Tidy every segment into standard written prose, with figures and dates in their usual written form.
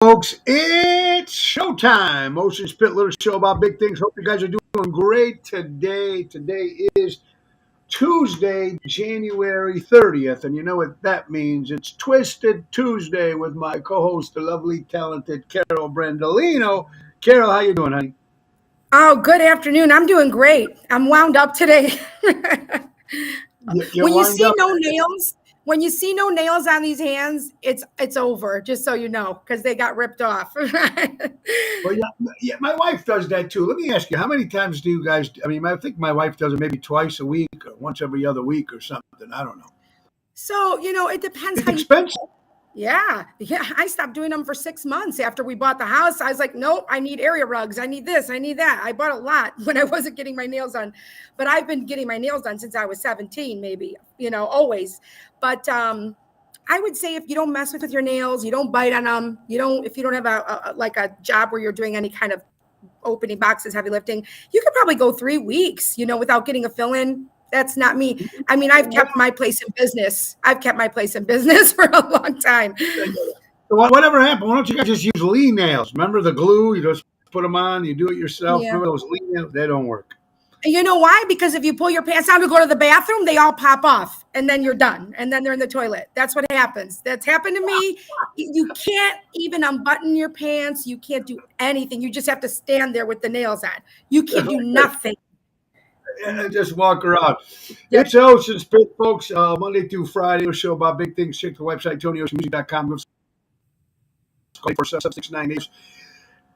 Folks, it's showtime. Motion Spit Little Show about big things. Hope you guys are doing great today. Today is Tuesday, January 30th, and you know what that means. It's Twisted Tuesday with my co-host, the lovely, talented Carol Brandolino. Carol, how you doing, honey? Oh, good afternoon. I'm doing great. I'm wound up today. You when you wind see up. no nails, when you see no nails on these hands, it's over, just so you know, because they got ripped off. Well, yeah, my wife does that too. Let me ask you, how many times do you guys? I mean, I think my wife does it maybe twice a week or once every other week or something. I don't know. So, it depends It's how you. expensive. Yeah. I stopped doing them for 6 months after we bought the house. I was like, nope, I need area rugs. I need this. I need that. I bought a lot when I wasn't getting my nails done, but I've been getting my nails done since I was 17, maybe, always. But I would say if you don't mess with your nails, you don't bite on them, if you don't have a job where you're doing any kind of opening boxes, heavy lifting, you could probably go 3 weeks, without getting a fill in. That's not me. I mean, I've kept my place in business. I've kept my place in business for a long time. Whatever happened? Why don't you guys just use Lee nails? Remember the glue? You just put them on. You do it yourself. Yeah. Remember those Lee nails? They don't work. You know why? Because if you pull your pants down to go to the bathroom, they all pop off and then you're done. And then they're in the toilet. That's what happens. That's happened to me. You can't even unbutton your pants. You can't do anything. You just have to stand there with the nails on. You can do nothing. And just walk around. Yep. It's Ocean Spit, folks. Monday through Friday, a show about big things. Check the website, TonyOceanMusic.com. Go 4769.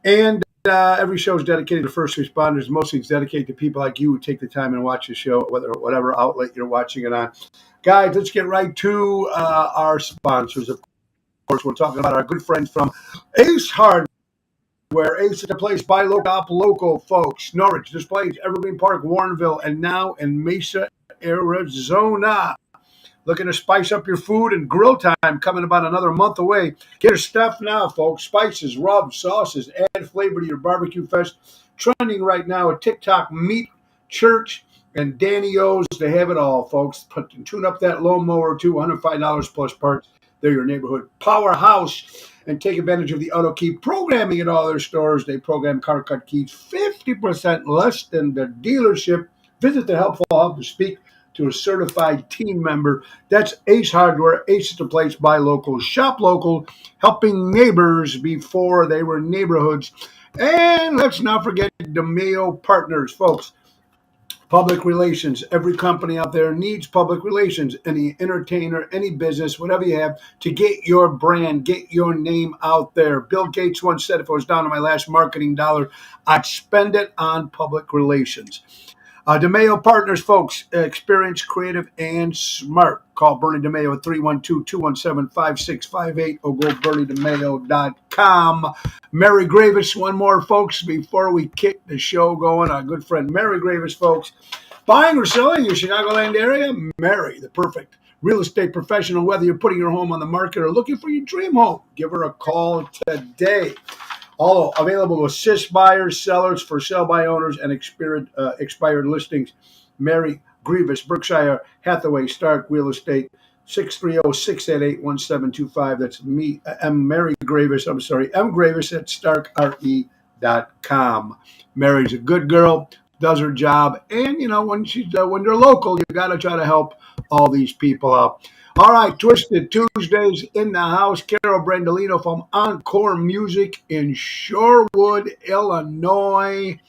And every show is dedicated to first responders. Mostly it's dedicated to people like you who take the time and watch the show, whatever outlet you're watching it on. Guys, let's get right to our sponsors. Of course, we're talking about our good friends from Ace Hardware. Ace is the place, buy local, folks. Norwich Displays, Evergreen Park, Warrenville, and now in Mesa, Arizona. Looking to spice up your food and grill time coming about another month away. Get your stuff now, folks. Spices, rubs, sauces, add flavor to your barbecue fest. Trending right now at TikTok, Meat Church and Danny O's. They have it all, folks. Tune up that lawnmower, $205 plus parts. They're your neighborhood powerhouse. And take advantage of the Auto Key programming at all their stores. They program car cut keys 50% less than the dealership. Visit the helpful hub to speak to a certified team member. That's Ace Hardware. Ace is the place, buy local, shop local, helping neighbors before they were neighborhoods. And let's not forget DeMeo Partners, folks. Public relations. Every company out there needs public relations. Any entertainer, any business, whatever you have, to get your brand, get your name out there. Bill Gates once said, if it was down to my last marketing dollar, I'd spend it on public relations. DeMeo Partners, folks, experienced, creative, and smart. Call Bernie DeMeo at 312-217-5658 or go BernieDeMeo.com. Mary Gravis, one more, folks, before we kick the show going. Our good friend Mary Gravis, folks. Buying or selling in your Chicagoland area? Mary, the perfect real estate professional. Whether you're putting your home on the market or looking for your dream home, give her a call today. All available to assist buyers, sellers, for sale by owners, and expired listings. Mary Gravis, Berkshire Hathaway Stark Real Estate, 630-688-1725. That's me, M. Mary Gravis. I'm sorry, M. Gravis at StarkRE.com. Mary's a good girl, does her job, and when they're local, you got to try to help all these people out. All right, Twisted Tuesdays in the house. Carol Brandolino from Encore Music in Shorewood, Illinois.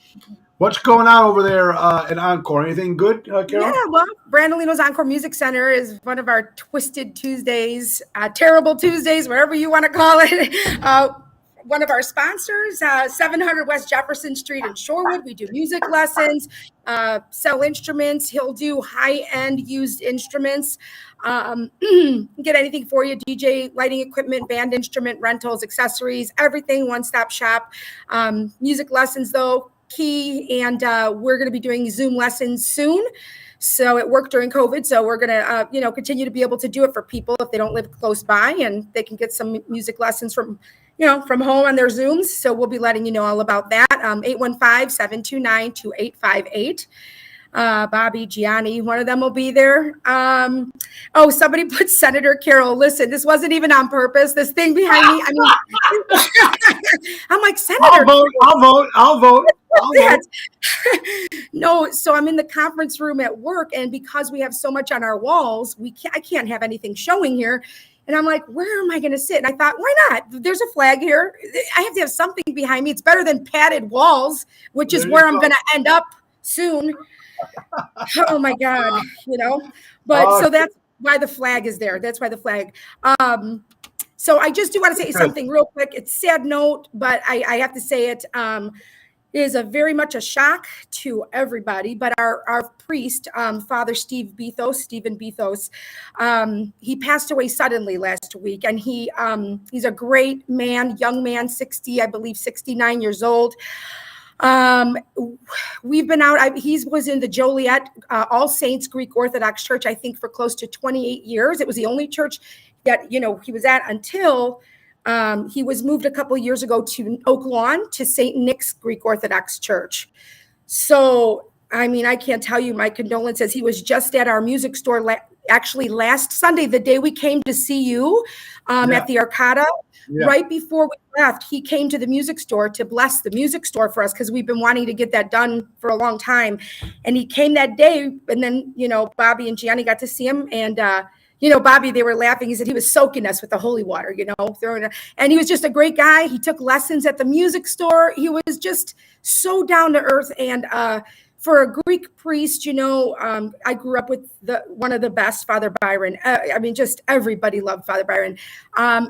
What's going on over there at Encore? Anything good, Carol? Yeah, well, Brandolino's Encore Music Center is one of our Twisted Tuesdays, Terrible Tuesdays, whatever you want to call it. One of our sponsors, 700 West Jefferson Street in Shorewood. We do music lessons, sell instruments. He'll do high-end used instruments. Get anything for you, DJ, lighting equipment, band instrument, rentals, accessories, everything, one-stop shop. Music lessons, though, key, and we're going to be doing Zoom lessons soon. So it worked during COVID. So we're going to, continue to be able to do it for people if they don't live close by, and they can get some music lessons from home on their Zooms. So we'll be letting you know all about that. 815-729-2858. Bobby, Gianni, one of them will be there. Oh, somebody put Senator Carroll. Listen, this wasn't even on purpose. This thing behind me, I mean, I'm like, Senator. I'll vote. No, so I'm in the conference room at work, and because we have so much on our walls, I can't have anything showing here. And I'm like, where am I going to sit? And I thought, why not? There's a flag here. I have to have something behind me. It's better than padded walls, which is where I'm going to end up soon. Oh my God, But so that's why the flag is there. That's why the flag. So I just do want to say something real quick. It's a sad note, but I have to say it. Is a very much a shock to everybody, but our priest, Father Stephen Bethos, he passed away suddenly last week, and he's a great man, young man, 69 years old. We've been out. He was in the Joliet All Saints Greek Orthodox Church, I think, for close to 28 years. It was the only church that he was at until. He was moved a couple of years ago to Oak Lawn to St. Nick's Greek Orthodox Church. So, I mean, I can't tell you my condolences. He was just at our music store actually last Sunday, the day we came to see you at the Arcada. Yeah. Right before we left, he came to the music store to bless the music store for us because we've been wanting to get that done for a long time. And he came that day, and then, Bobby and Gianni got to see him, and Bobby, they were laughing. He said he was soaking us with the holy water, and he was just a great guy. He took lessons at the music store. He was just so down to earth. And for a Greek priest, I grew up with one of the best, Father Byron. I mean, just everybody loved Father Byron.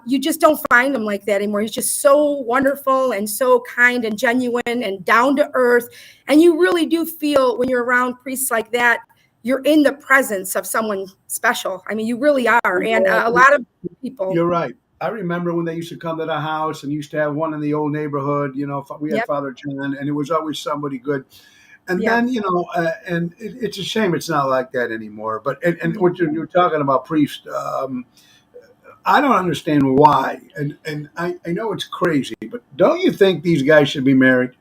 You just don't find him like that anymore. He's just so wonderful and so kind and genuine and down to earth. And you really do feel when you're around priests like that, you're in the presence of someone special. I mean, you really are. And a lot of people. You're right. I remember when they used to come to the house and used to have one in the old neighborhood. We had Father John, and it was always somebody good. And then, and it's a shame it's not like that anymore. But and what you're talking about, priest, I don't understand why. And I know it's crazy, but don't you think these guys should be married?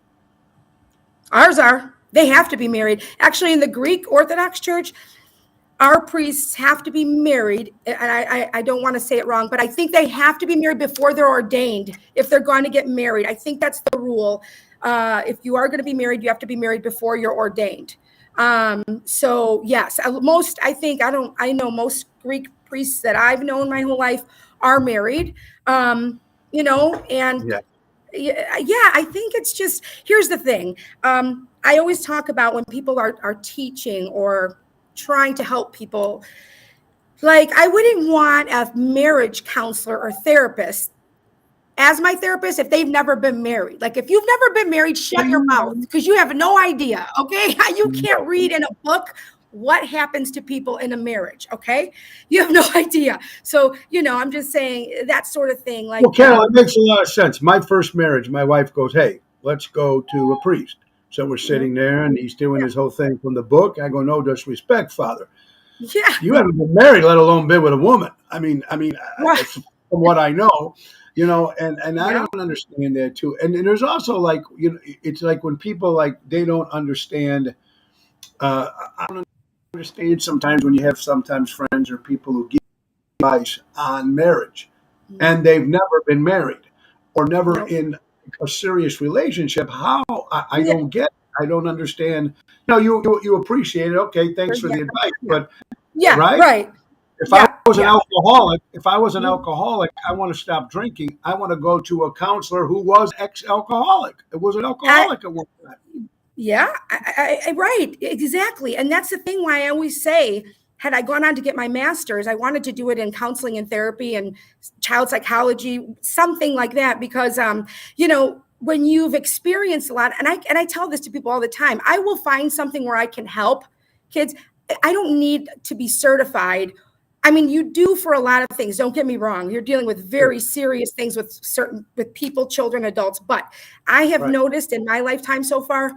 Ours are. They have to be married. Actually, in the Greek Orthodox Church, our priests have to be married. And I don't want to say it wrong, but I think they have to be married before they're ordained if they're going to get married. I think that's the rule. If you are going to be married, you have to be married before you're ordained. So yes, I know most Greek priests that I've known my whole life are married, and I think it's just, here's the thing. I always talk about when people are teaching or trying to help people, like I wouldn't want a marriage counselor or therapist as my therapist if they've never been married. Like if you've never been married, shut your mouth because you have no idea, okay? You can't read in a book what happens to people in a marriage, okay? You have no idea. So, I'm just saying that sort of thing. Like, well, Carol, it makes a lot of sense. My first marriage, my wife goes, hey, let's go to a priest. So we're sitting there and he's doing his whole thing from the book. I go, no disrespect, Father. Yeah. You haven't been married, let alone been with a woman. I mean, right. From what I know, and I don't understand that too. And there's also like, it's like when people like, they don't understand, I don't understand sometimes when you have sometimes friends or people who give advice on marriage and they've never been married or never in a serious relationship. How I don't get it. I don't understand. You appreciate it. Okay, thanks for the advice. But right. If I was an alcoholic, I want to stop drinking. I want to go to a counselor who was ex-alcoholic. It was an alcoholic at one time. Yeah, right, exactly. And that's the thing why I always say, had I gone on to get my master's, I wanted to do it in counseling and therapy and child psychology, something like that, because, when you've experienced a lot, and I tell this to people all the time, I will find something where I can help kids. I don't need to be certified. I mean, you do for a lot of things. Don't get me wrong. You're dealing with very serious things with people, children, adults. But I have noticed in my lifetime so far,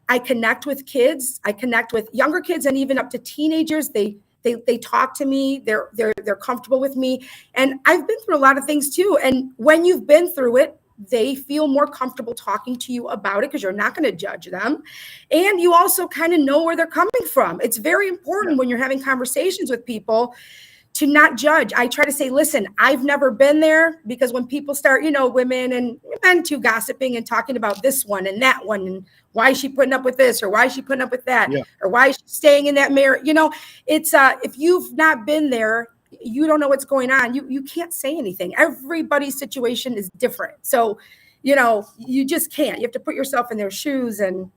I connect with kids. I connect with younger kids and even up to teenagers. They talk to me. They're comfortable with me. And I've been through a lot of things too. And when you've been through it, they feel more comfortable talking to you about it because you're not going to judge them. And you also kind of know where they're coming from. It's very important when you're having conversations with people to not judge. I try to say, listen, I've never been there, because when people start, women and men too, gossiping and talking about this one and that one, and why is she putting up with this, or why is she putting up with that, or why is she staying in that marriage? It's if you've not been there, you don't know what's going on. You can't say anything. Everybody's situation is different. So, you just can't. You have to put yourself in their shoes, and,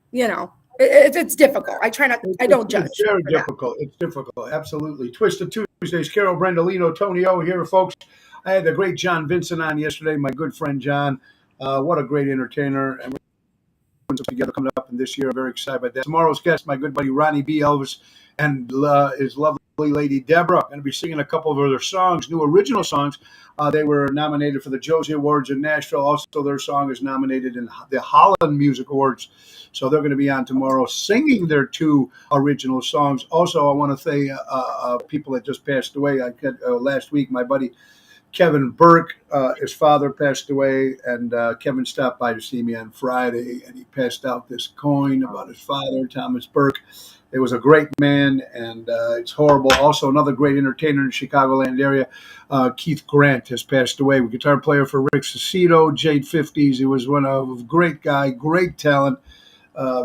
it's difficult. I try not, I don't judge. It's very difficult. It's difficult. Absolutely. Twisted Tuesdays, Carol Brandolino, Tony O here, folks. I had the great John Vincent on yesterday, my good friend John. What a great entertainer. And we're together coming up in this year. I'm very excited about that. Tomorrow's guest, my good buddy Ronnie B. Elvis, and his lovely lady Deborah. I'm going to be singing a couple of their songs, new original songs. They were nominated for the Josie Awards in Nashville. Also, their song is nominated in the Holland Music Awards. So they're going to be on tomorrow singing their two original songs. Also, I want to say people that just passed away. Last week, my buddy Kevin Burke, his father passed away, and Kevin stopped by to see me on Friday, and he passed out this coin about his father, Thomas Burke. It was a great man, and it's horrible. Also, another great entertainer in the Chicagoland area, Keith Grant, has passed away. A guitar player for Rick Cicito, Jade 50s. He was one of a great guy, great talent.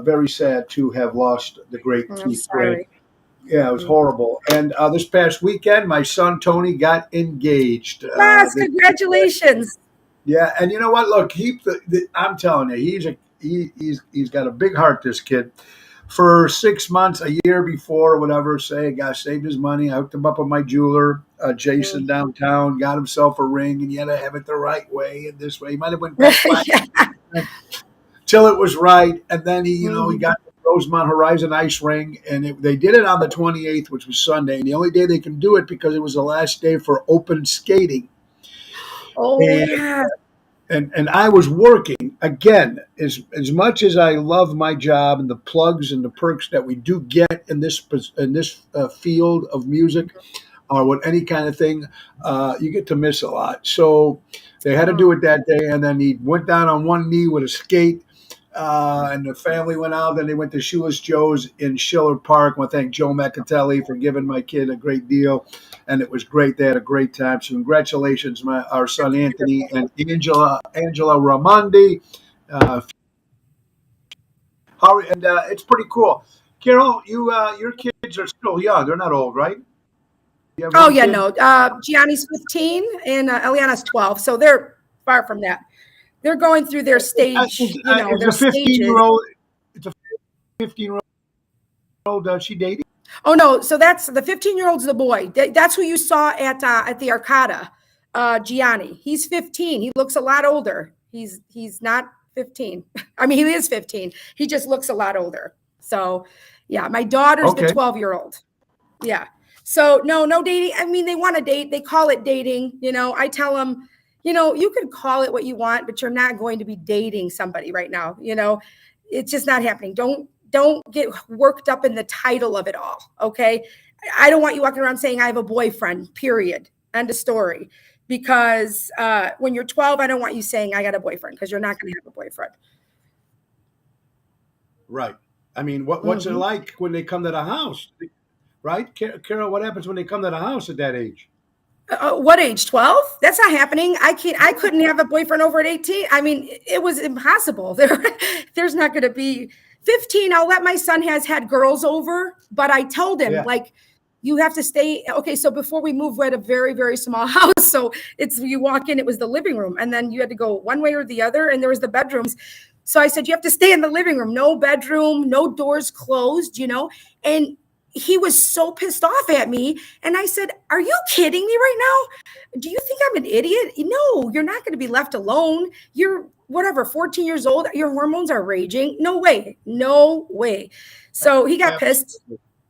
Very sad to have lost the great Keith Grant. Yeah, it was horrible. And this past weekend, my son Tony got engaged. Yes, congratulations. Yeah, and you know what? Look, I'm telling you, he's got a big heart. This kid. For 6 months, a year before, whatever, saved his money. I hooked him up with my jeweler, Jason, downtown, got himself a ring, and you had to have it the right way and this way. He might have went back till it was right, and then he got the Rosemont Horizon ice ring, and they did it on the 28th, which was Sunday, and the only day they can do it because it was the last day for open skating. And I was working, again, as much as I love my job and the plugs and the perks that we do get in this field of music, or with any kind of thing, you get to miss a lot. So they had to do it that day, and then he went down on one knee with a skate, and the family went out. Then they went to Shoeless Joe's in Schiller Park. I want to thank Joe McIntelli for giving my kid a great deal, and it was great. They had a great time. So congratulations, our son Anthony and Angela Ramondi. It's pretty cool. Carol, your kids are still young. They're not old, right? Oh, yeah, no. Gianni's 15 and Eliana's 12. So they're far from that. They're going through their stage, their stages. It's a 15-year-old she dating? Oh, no. So that's the 15-year-old's the boy. That's who you saw at the Arcada, Gianni. He's 15. He looks a lot older. He's not 15. I mean, he is 15. He just looks a lot older. So, yeah, my daughter's the 12-year-old. Yeah. So, no dating. I mean, they want to date. They call it dating. I tell them, you can call it what you want, but you're not going to be dating somebody right now. It's just not happening. Don't get worked up in the title of it all. Okay. I don't want you walking around saying I have a boyfriend, period. End of story. Because when you're 12, I don't want you saying I got a boyfriend, because you're not going to have a boyfriend. Right. I mean, what's it like when they come to the house? Right? Carol, what happens when they come to the house at that age? What age? 12? That's not happening. I couldn't have a boyfriend over at 18. I mean, it was impossible. There's not going to be 15. I'll let my son has had girls over, but I told him you have to stay. Okay. So before we moved, we had a very, very small house. So you walk in, it was the living room, and then you had to go one way or the other. And there was the bedrooms. So I said, you have to stay in the living room, no bedroom, no doors closed, and he was so pissed off at me. And I said, are you kidding me right now? Do you think I'm an idiot? No, you're not going to be left alone. You're 14 years old. Your hormones are raging. No way. So he got pissed.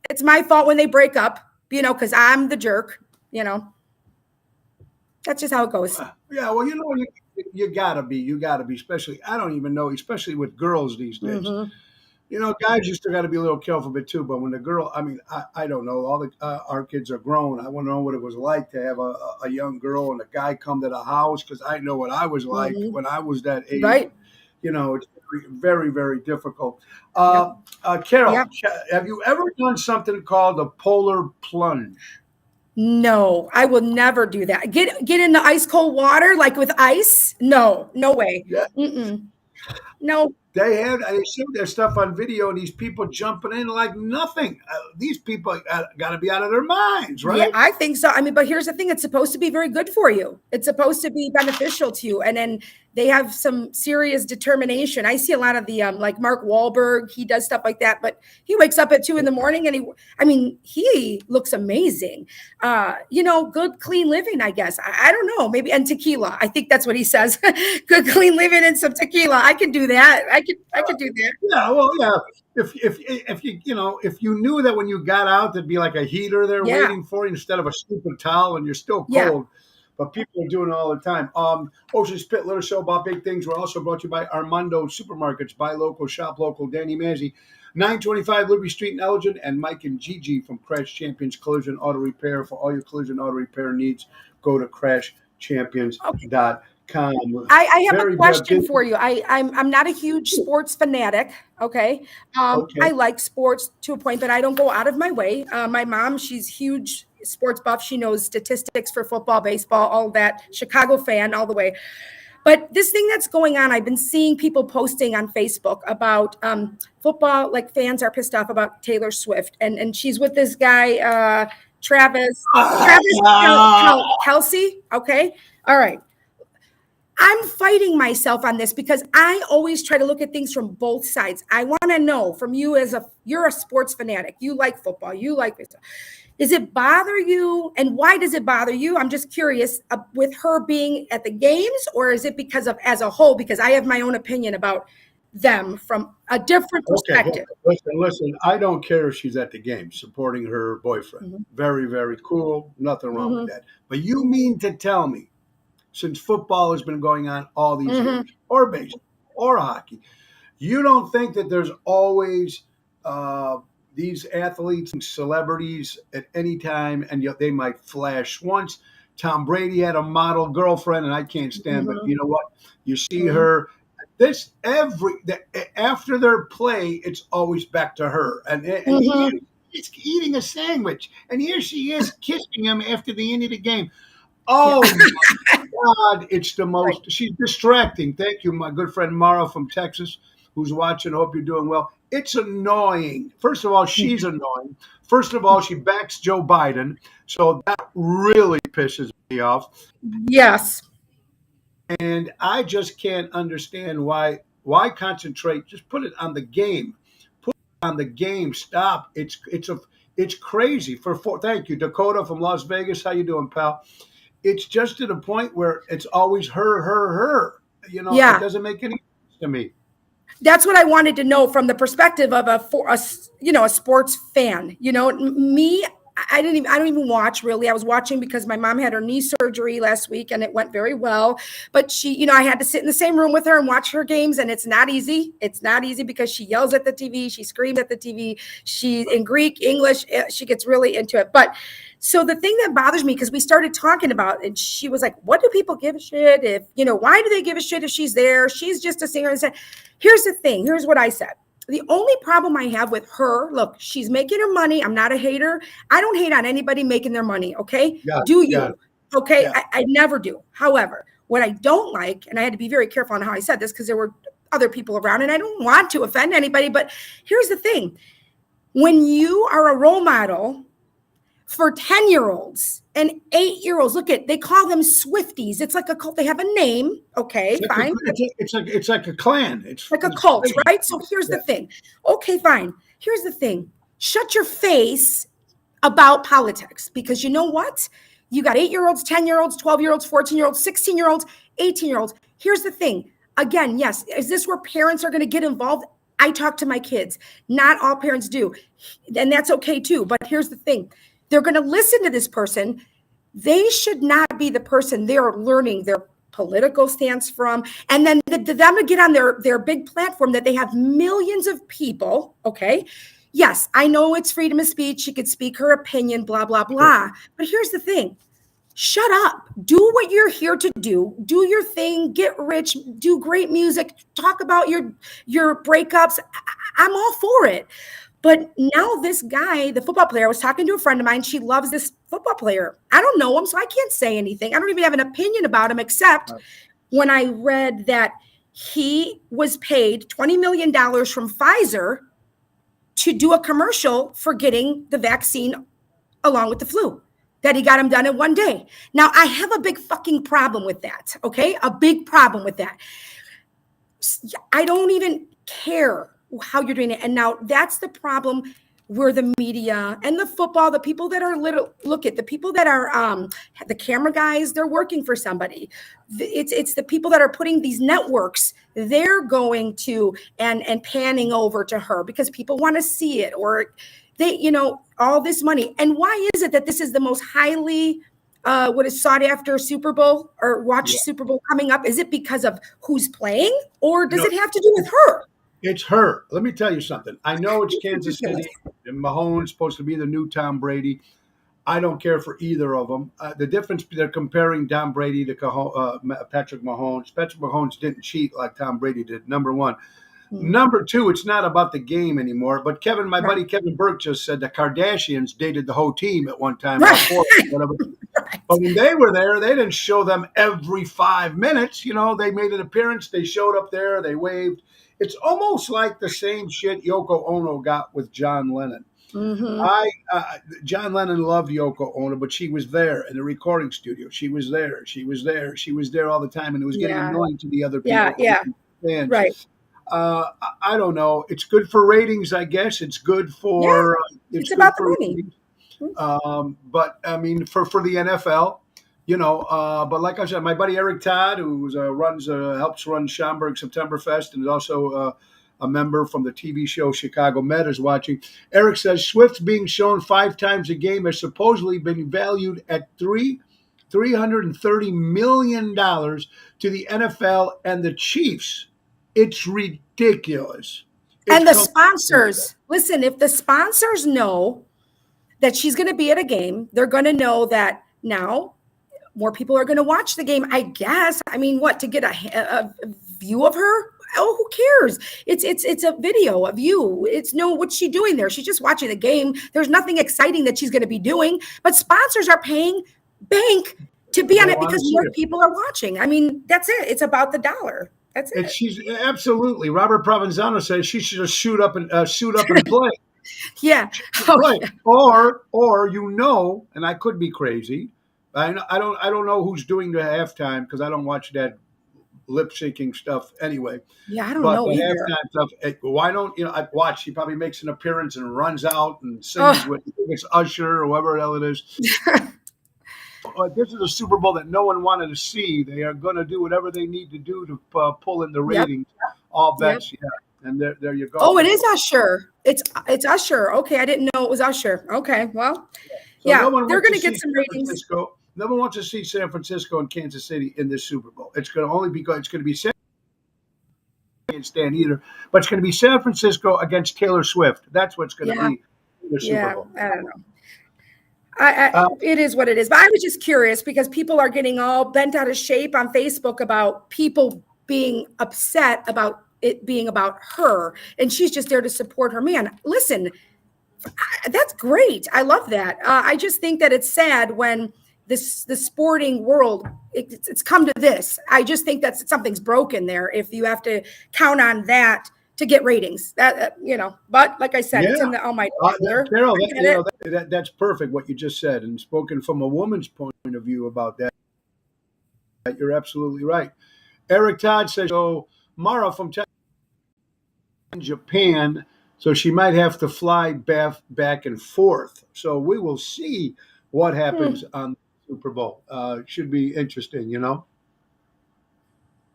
It's my fault when they break up, because I'm the jerk, That's just how it goes. Yeah, well, you gotta be, especially, I don't even know, especially with girls these days. Guys used to got to be a little careful bit too. But when the girl, I mean, I don't know. All the our kids are grown. I want to know what it was like to have a young girl and a guy come to the house, because I know what I was like Mhm. when I was that age. Right. It's very, very difficult. Yep. Carol, Yep. have you ever done something called a polar plunge? No, I will never do that. Get in the ice cold water like with ice? No, no way. Yeah, Mm-mm. No. I see their stuff on video, and these people jumping in like nothing. These people got to be out of their minds, Yeah, right? I think so. I mean, but here's the thing, it's supposed to be very good for you. It's supposed to be beneficial to you. And then they have some serious determination. I see a lot of the like Mark Wahlberg, he does stuff like that, but he wakes up at 2 a.m. and he looks amazing. Good clean living, I guess. I don't know, maybe, and tequila. I think that's what he says. Good clean living and some tequila. I could do that. I could do that. Yeah, well, yeah. If if you knew that when you got out there'd be like a heater there Yeah. waiting for you instead of a stupid towel, and you're still Yeah. cold, but people are doing it all the time. Ocean Spit Little Show about big things. We're also brought to you by Armando Supermarkets. Buy local, shop local. Danny Mazzi, 925 Liberty Street in Elgin, and Mike and Gigi from Crash Champions Collision Auto Repair. For all your collision auto repair needs, go to Okay. crashchampions.com. I have a Very question big. for you. I'm not a huge sports fanatic. Okay. I Okay. like sports to a point, but I don't go out of my way. My mom, she's huge sports buff. She knows statistics for football, baseball, all that. Chicago fan all the way. But this thing that's going on, I've been seeing people posting on Facebook about football. Like fans are pissed off about Taylor Swift, and she's with this guy, Travis Kelsey. Okay. All right. I'm fighting myself on this because I always try to look at things from both sides. I want to know from you you're a sports fanatic. You like football. You like this. Does it bother you? And why does it bother you? I'm just curious with her being at the games, or is it because of as a whole? Because I have my own opinion about them from a different Okay, perspective. listen. I don't care if she's at the game supporting her boyfriend. Mhm. Very, very cool. Nothing wrong with Mhm. that. But you mean to tell me, since football has been going on all these Mhm. years, or baseball, or hockey, you don't think that there's always these athletes and celebrities at any time, and yet they might flash once. Tom Brady had a model girlfriend, and I can't stand, but Mhm. you know what? You see Mhm. her. After their play, it's always back to her, and Mhm. he's eating a sandwich, and here she is kissing him after the end of the game. Yeah. Oh God, it's the Right. most. She's distracting. Thank you, my good friend Mara from Texas, who's watching. Hope you're doing well. It's annoying. First of all, she's annoying. First of all, she backs Joe Biden, so that really pisses me off. Yes. And I just can't understand why concentrate. Just put it on the game. Put it on the game. Stop. It's crazy. Thank you, Dakota from Las Vegas. How you doing, pal? It's just to the point where it's always her, her, her. It Yeah. doesn't make any sense to me. That's what I wanted to know from the perspective of a sports fan. Me, I don't even watch really. I was watching because my mom had her knee surgery last week and it went very well. But I had to sit in the same room with her and watch her games, and it's not easy. It's not easy because she yells at the TV, she screams at the TV, she in Greek, English, she gets really into it. But so the thing that bothers me, because we started talking about, and she was like, "What do people give a shit if why do they give a shit if she's there? She's just a singer." And said, "Here's the thing. Here's what I said. The only problem I have with her, look, she's making her money. I'm not a hater. I don't hate on anybody making their money. Okay, Yeah, do yeah, you? Okay, yeah. I never do. However, what I don't like, and I had to be very careful on how I said this because there were other people around, and I don't want to offend anybody. But here's the thing: when you are a role model for 10-year-olds and 8-year-olds. They call them Swifties. It's like a cult. They have a name. Okay, fine. It's like a clan. Like a cult, Crazy. right? So here's the thing. Okay, fine. Here's the thing. Shut your face about politics, because you know what? You got 8-year-olds, 10-year-olds, 12-year-olds, 14-year-olds, 16-year-olds, 18-year-olds. Here's the thing. Again, yes, is this where parents are going to get involved? I talk to my kids. Not all parents do. And that's okay too. But here's the thing. They're going to listen to this person. They should not be the person they're learning political stance from, and then them to get on their big platform that they have millions of people. Okay. Yes, I know it's freedom of speech. She could speak her opinion, blah, blah, blah. But here's the thing. Shut up. Do what you're here to do. Do your thing. Get rich. Do great music. Talk about your breakups. I'm all for it. But now this guy, the football player, I was talking to a friend of mine. She loves this football player. I don't know him, so I can't say anything. I don't even have an opinion about him, except when I read that he was paid $20 million from Pfizer to do a commercial for getting the vaccine along with the flu, that he got him done in one day. Now, I have a big fucking problem with that, okay? A big problem with that. I don't even care how you're doing it. And now that's the problem where the media and the football, the people that are the people that are the camera guys, they're working for somebody. It's the people that are putting these networks, they're going to and panning over to her because people want to see it, or they, all this money. And why is it that this is the most highly what is sought after Super Bowl or watched Super Bowl coming up? Is it because of who's playing, or does it have to do with her? It's her. Let me tell you something. I know it's Kansas City, and Mahomes supposed to be the new Tom Brady. I don't care for either of them. The difference, they're comparing Tom Brady to Patrick Mahomes. Patrick Mahomes didn't cheat like Tom Brady did, number one. Number two, it's not about the game anymore. But my buddy Kevin Burke just said the Kardashians dated the whole team at one time. Whatever. But when they were there, they didn't show them every 5 minutes. They made an appearance. They showed up there. They waved. It's almost like the same shit Yoko Ono got with John Lennon. Mm-hmm. John Lennon loved Yoko Ono, but she was there in the recording studio. She was there. She was there all the time, and it was getting annoying to the other people. Fans. Right. I don't know. It's good for ratings, I guess. It's good for it's about the money. But I mean, for the NFL. But like I said, my buddy Eric Todd, who helps run Schaumburg Septemberfest, and is also a member from the TV show Chicago Med, is watching. Eric says Swift being shown 5 times a game has supposedly been valued at $330 million to the NFL and the Chiefs. It's ridiculous. And the sponsors, listen, if the sponsors know that she's going to be at a game, they're going to know that now more people are going to watch the game, I guess. I mean, to get a view of her? Oh, who cares? It's a video of you. What's she doing there? She's just watching the game. There's nothing exciting that she's going to be doing. But sponsors are paying bank to be on it because more people are watching. I mean, that's it. It's about the dollar. That's it. She's absolutely. Robert Provenzano says she should just shoot up and play. Yeah. Play. Or and I could be crazy. I don't know who's doing the halftime because I don't watch that lip syncing stuff anyway. Yeah, I don't know either. Halftime stuff. Why don't I watch? She probably makes an appearance and runs out and sings with it's Usher or whoever the hell it is. But this is a Super Bowl that no one wanted to see. They are going to do whatever they need to do to pull in the ratings. Yep. All bets, And there you go. Oh, it is Usher. It's Usher. Okay, I didn't know it was Usher. Okay, well, they're going to get some ratings. No one wants to see San Francisco and Kansas City in this Super Bowl. It's going to be San stand either, but it's going to be San Francisco against Taylor Swift. That's what's going to be the Super Bowl. I don't know. It is what it is. But I was just curious because people are getting all bent out of shape on Facebook about people being upset about it being about her, and she's just there to support her man. Listen, that's great. I love that. I just think that it's sad when the sporting world, it's come to this. I just think that something's broken there if you have to count on that to get ratings. But like I said, it's in the almighty. Carol, that's perfect what you just said, and spoken from a woman's point of view about that. You're absolutely right. Eric Todd says, Mara from Japan, so she might have to fly back and forth. So we will see what happens on Super Bowl. Should be interesting,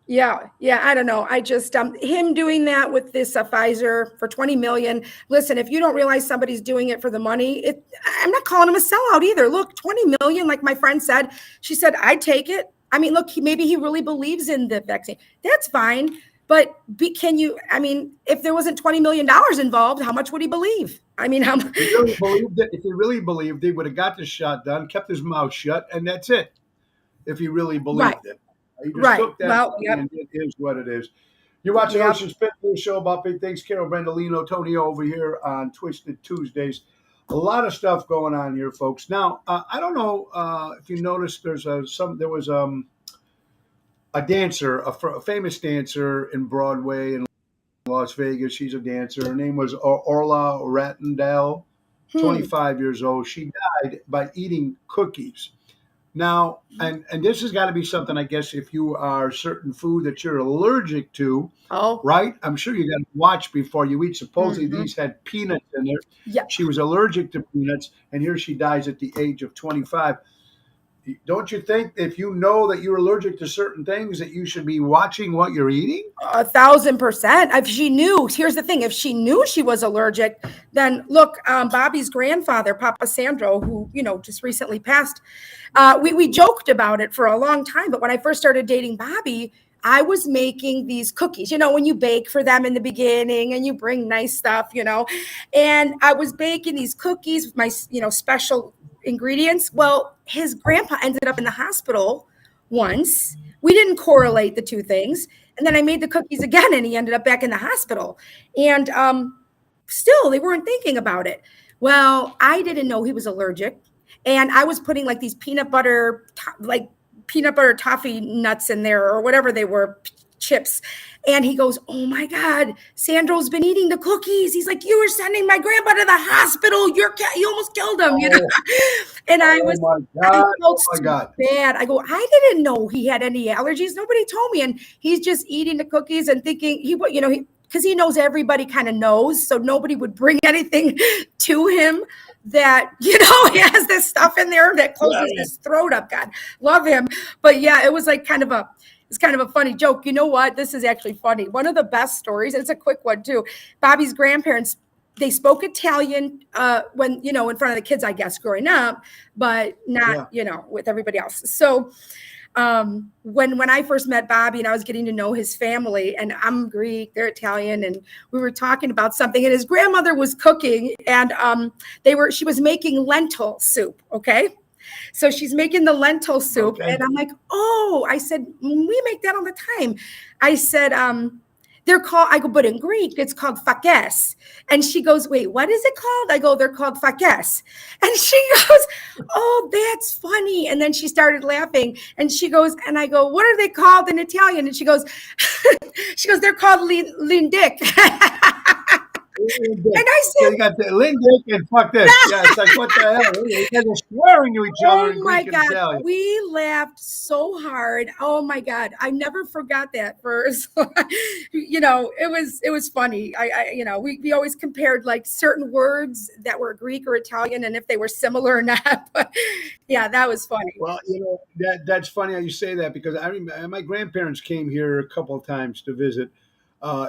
Yeah, I don't know. I just him doing that with this Pfizer for $20 million. Listen, if you don't realize somebody's doing it for the money, I'm not calling him a sellout either. Look, $20 million, like my friend said, she said, I'd take it. I mean, look, maybe he really believes in the vaccine. That's fine. But can you, I mean, if there wasn't $20 million involved, how much would he believe? I mean, how If he really believed it, if he really believed, he would have got the shot done, kept his mouth shut, and that's it. If he really right, believed it, he just right. took that Well, money, yep, and it is what it is. You're watching yep. Ocean Spitfire show about big things. Carol Brandolino, Tony over here on Twisted Tuesdays. A lot of stuff going on here, folks. Now, I don't know if you noticed. There was a dancer, a famous dancer in Broadway in Las Vegas. She's a dancer. Her name was Orla Rattendell, Hmm. 25 years old. She died by eating cookies. Now, and this has got to be something, I guess, if you are certain food that you're allergic to, Oh, right? I'm sure you got to watch before you eat. Supposedly hmm, these had peanuts in there. yeah. She was allergic to peanuts, and here she dies at the age of 25. Don't you think if you know that you're allergic to certain things that you should be watching what you're eating? 1,000%. If she knew, here's the thing: if she knew she was allergic, then look, Bobby's grandfather, Papa Sandro, who just recently passed, we joked about it for a long time. But when I first started dating Bobby, I was making these cookies. When you bake for them in the beginning and you bring nice stuff, and I was baking these cookies with my special ingredients. Well, his grandpa ended up in the hospital once. We didn't correlate the two things. And then I made the cookies again, and he ended up back in the hospital. And still, they weren't thinking about it. Well, I didn't know he was allergic. And I was putting like these peanut butter toffee nuts in there, or whatever they were, chips. And he goes, "Oh my God, Sandro's been eating the cookies." He's like, "You were sending my grandpa to the hospital. You almost killed him." Oh, And I oh was, my I God. felt Oh my so God. bad. I go, "I didn't know he had any allergies. Nobody told me." And he's just eating the cookies and thinking because he knows everybody kind of knows. So nobody would bring anything to him that, he has this stuff in there that closes his throat up. God, love him. But yeah, it was like it's kind of a funny joke. You know what? This is actually funny. One of the best stories, and it's a quick one too. Bobby's grandparents, they spoke Italian when, in front of the kids, I guess, growing up, but not, with everybody else. So when I first met Bobby and I was getting to know his family, and I'm Greek, they're Italian, and we were talking about something, and his grandmother was cooking, and she was making lentil soup. Okay. So she's making the lentil soup, Okay. and I'm like, "Oh," I said, "we make that all the time." I said, I go, "But in Greek, it's called fakes." And she goes, "Wait, what is it called?" I go, "They're called fakes." And she goes, "Oh, that's funny." And then she started laughing, and she goes, and I go, "What are they called in Italian?" And she goes, "They're called lindic." And I So said, you got the Lindick and fuck this. Yeah, it's like, what the hell? You guys are swearing to each other in "Oh my Greek and God." Italian. We laughed so hard. Oh my God. I never forgot that first. It was funny. We always compared like certain words that were Greek or Italian and if they were similar or not. But yeah, that was funny. Well, that's funny how you say that, because I remember my grandparents came here a couple of times to visit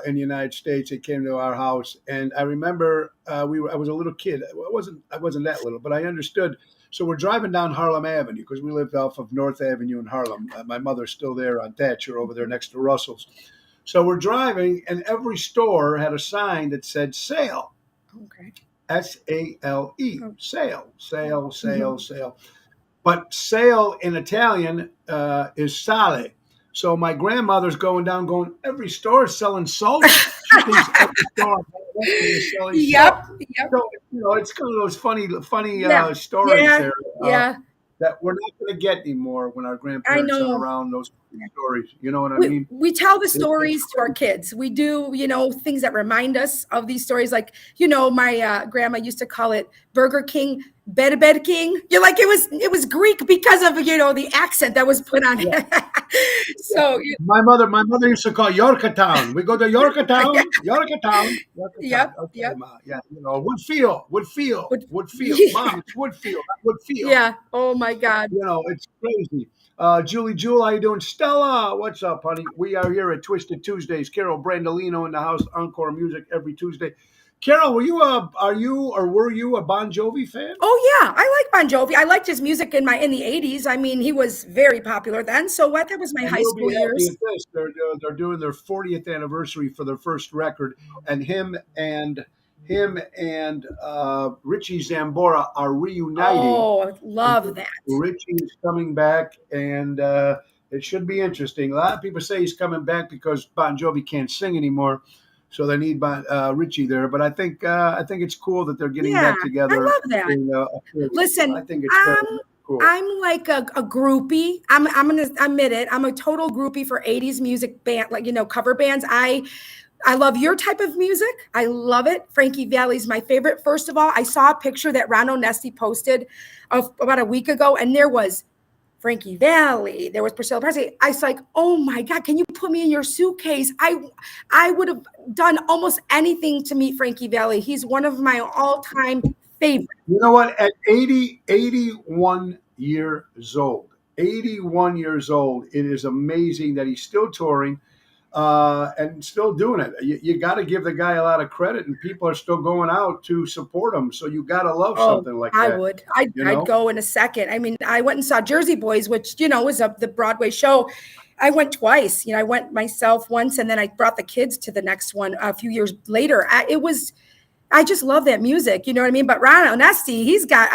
in the United States. They came to our house, and I remember I was a little kid. I wasn't that little, but I understood. So we're driving down Harlem Avenue because we lived off of North Avenue in Harlem. My mother's still there on Thatcher over there next to Russell's. So we're driving, and every store had a sign that said "sale." Okay. SALE, sale, sale, sale, Mhm. sale. But sale in Italian is sale. So my grandmother's going down, going, every store is selling salt. She thinks every store is selling salt. Yep. Yep. So, it's kind of those funny Yeah. stories Yeah. there Yeah. that we're not going to get anymore when our I grandparents are know. around, those stories. You know what I we, mean? we tell the It's stories to our kids. We do, things that remind us of these stories. Like, my grandma used to call it Burger King, Burger King. You're like, it was Greek because of, the accent that was put on it. So, My mother used to call Yorktown. We go to Yorktown, Yorktown. yep, Okay, yep. Ma. Yeah, Woodfield, Would- Mom, it's Woodfield, not Woodfield. yeah. Oh my God. It's crazy. Julie Jewel, how you doing? Stella, what's up, honey? We are here at Twisted Tuesdays. Carol Brandolino in the house, Encore Music every Tuesday. Carol, are you or were you a Bon Jovi fan? Oh yeah, I like Bon Jovi. I liked his music in the 80s. I mean, he was very popular then. So what? That was my And high you'll be school happy years. at this. They're doing their 40th anniversary for their first record, and him and Richie Zambora are reuniting. Oh, I And love that. Richie is coming back, and it should be interesting. A lot of people say he's coming back because Bon Jovi can't sing anymore, so they need Richie there. But I think it's cool that they're getting Yeah, back I together. love that. I Listen, think it's very cool. I'm like a groupie. I'm gonna admit it. I'm a total groupie for 80s music band, like cover bands. I love your type of music. I love it. Frankie Valli's my favorite. First of all, I saw a picture that Ron Onesti posted of about a week ago, and there was Frankie Valli, there was Priscilla Presley. I was like, oh my God, can you put me in your suitcase? I would have done almost anything to meet Frankie Valli. He's one of my all-time favorites. You know what? At 81 years old, 81 years old, it is amazing that he's still touring and still doing it. You got to give the guy a lot of credit, and people are still going out to support him. So you got to love Oh, something like I that, would. I'd, you I'd know? go in a second. I mean, I went and saw Jersey Boys, which, was the Broadway show. I went twice. I went myself once, and then I brought the kids to the next one a few years later. I just love that music. You know what I mean? But Ron Onesti, he's got,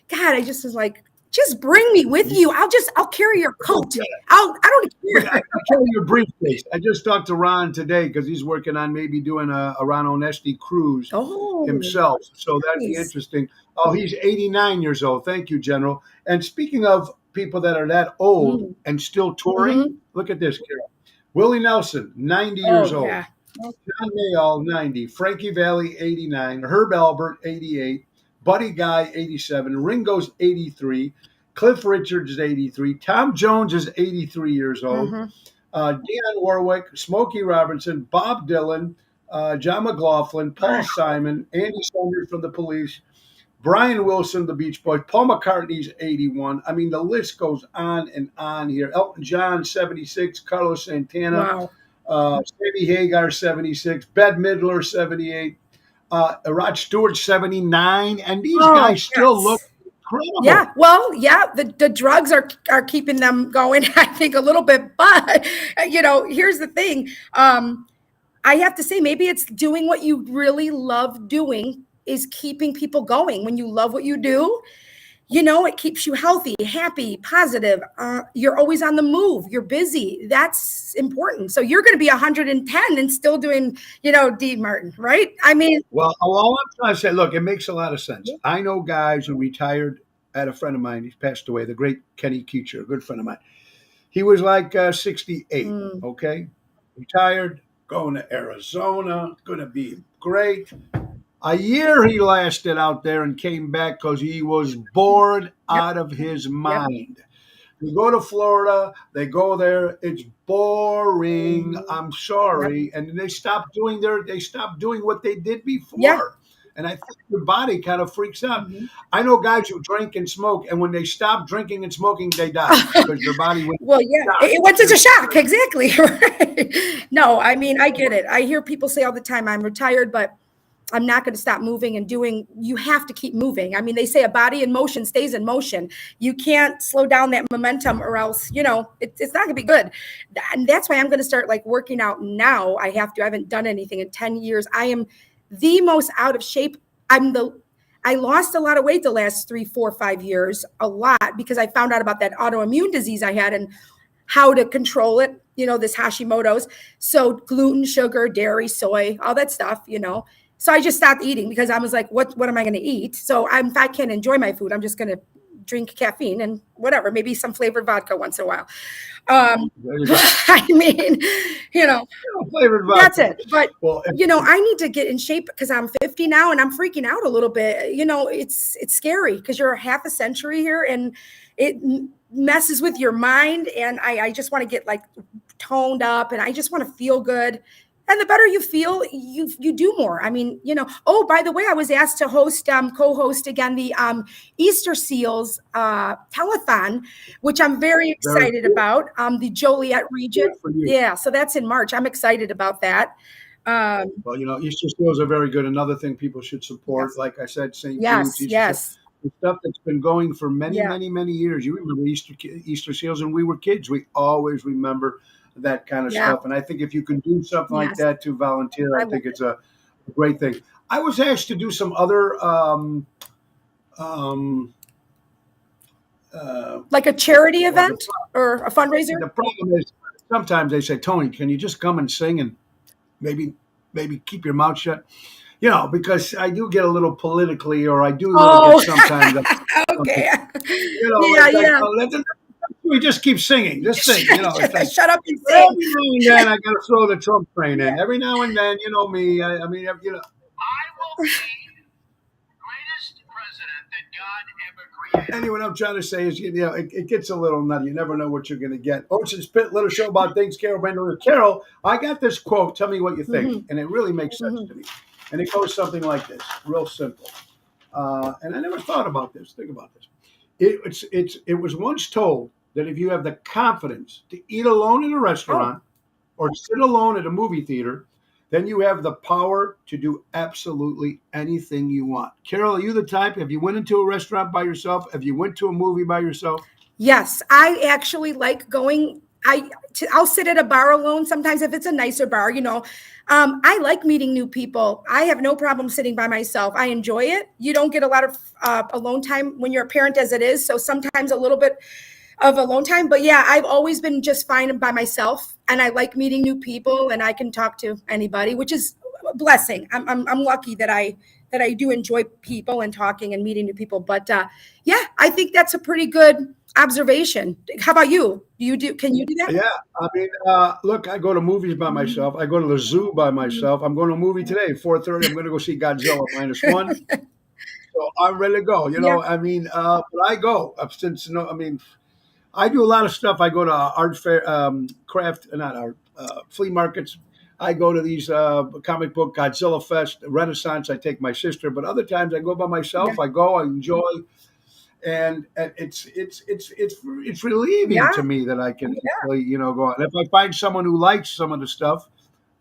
God, I just was like, just bring me with you. I'll carry your coat. I don't care. I carry your briefcase. I just talked to Ron today because he's working on maybe doing a Ron Onesti cruise Oh, himself. So that'd be nice. interesting. Oh, he's 89 years old. Thank you, General. And speaking of people that are that old and still touring, Mhm. look at this, Carol. Willie Nelson, 90 years Oh, old. yeah. John Mayall, 90. Frankie Valli, 89. Herb Albert, 88. Buddy Guy, 87. Ringo's 83. Cliff Richards is 83. Tom Jones is 83 years old. Mhm. Dionne Warwick, Smokey Robinson, Bob Dylan, John McLaughlin, Paul Simon, Andy Summers from the Police, Brian Wilson, the Beach Boys, Paul McCartney's 81. I mean, the list goes on and on here. Elton John, 76. Carlos Santana, Wow. Sammy Hagar, 76. Bette Midler, 78. Rod Stewart, 79. And these Oh, guys still look yes. incredible. Yeah, well, yeah, the drugs are keeping them going, I think, a little bit. But here's the thing. I have to say, maybe it's doing what you really love doing is keeping people going. When you love what you do, it keeps you healthy, happy, positive. You're always on the move. You're busy. That's important. So you're going to be 110 and still doing, Dean Martin, right? I mean, Well, all I'm trying to say, look, it makes a lot of sense. I know guys who retired. I had a friend of mine, he's passed away, the great Kenny Kuchar, a good friend of mine. He was like 68, okay? Retired, going to Arizona, going to be great. A year he lasted out there and came back because he was bored out of his mind. You go to Florida, they go there, it's boring. I'm sorry. And they stop doing what they did before. Yeah. And I think your body kind of freaks out. I know guys who drink and smoke, and when they stop drinking and smoking, they die because their body went. Well, yeah, it went into shock. Exactly. Right. No, I mean, I get it. I hear people say all the time, I'm retired, but I'm not going to stop moving and doing. You have to keep moving. I mean, they say a body in motion stays in motion. You can't slow down that momentum or else, it's not going to be good. And that's why I'm going to start like working out now. I haven't done anything in 10 years. I am the most out of shape. I lost a lot of weight the last 3, 4, 5 years, a lot, because I found out about that autoimmune disease I had and how to control it, this Hashimoto's. So gluten, sugar, dairy, soy, all that stuff, So I just stopped eating because I was like, what am I going to eat? So if I can't enjoy my food, I'm just going to drink caffeine and whatever, maybe some flavored vodka once in a while. I mean, Flavored vodka. that's it. But, Well, I need to get in shape because I'm 50 now and I'm freaking out a little bit. It's scary because you're half a century here and it messes with your mind. And I just want to get like toned up and I just want to feel good. And the better you feel, you do more. I mean, oh, by the way, I was asked to co-host again, the Easter Seals telethon, which I'm very excited about. The Joliet region. Good for you. Yeah, so that's in March. I'm excited about that. Well, Easter seals are very good. Another thing people should support, Yes, like I said, St. Jude's, yes, Easter seals, yes, the stuff that's been going for many, yeah, many, many years. You remember Easter seals, and we were kids. We always remember that kind of yeah, stuff. And I think if you can do something like yes. that to volunteer, I I love think it's it. a great thing. I was asked to do some other um, uh, Like a charity well, event or a fundraiser? the problem is sometimes they say, Tony, can you just come and sing and maybe keep your mouth shut? Because I do get a little politically, or I do a little get Oh, sometimes. okay. Yeah, It's like, yeah. we just keep singing, just sing. It's like Shut up and every sing. now and then I got to throw the Trump train Yeah. in. Every now and then, you know me. I mean, I will be the greatest president that God ever created. anyway, what I'm trying to say is, it gets a little nutty. You never know what you're going to get. Ocean Spit, little show about things. Carol Brandon. Carol, I got this quote. Tell me what you think, Hmm. and it really makes sense Hmm. to me. And it goes something like this, real simple. And I never thought about this. Think about this. It was once told that if you have the confidence to eat alone in a Oh, restaurant or sit alone at a movie theater, then you have the power to do absolutely anything you want. Carol, are you the type? Have you went into a restaurant by yourself? Have you went to a movie by yourself? yes. I actually like going. I'll sit at a bar alone sometimes if it's a nicer bar. I like meeting new people. I have no problem sitting by myself. I enjoy it. You don't get a lot of alone time when you're a parent as it is. So sometimes a little bit of alone time. But yeah, I've always been just fine by myself, and I like meeting new people, and I can talk to anybody, which is a blessing. I'm lucky that I do enjoy people and talking and meeting new people. But yeah, I think that's a pretty good observation. How about you? Can you do that? Yeah, I mean, look, I go to movies by myself. I go to the zoo by myself. I'm going to a movie today, 4:30. I'm going to go see Godzilla -1. So I'm ready to go. Yeah. I mean, but I go since I mean, I do a lot of stuff. I go to art fair, craft, not art, flea markets. I go to these comic book Godzilla Fest, Renaissance. I take my sister, but other times I go by Yeah. myself. I go, I enjoy, and it's relieving Yeah. to me that I can Yeah. actually go on. If I find someone who likes some of the stuff,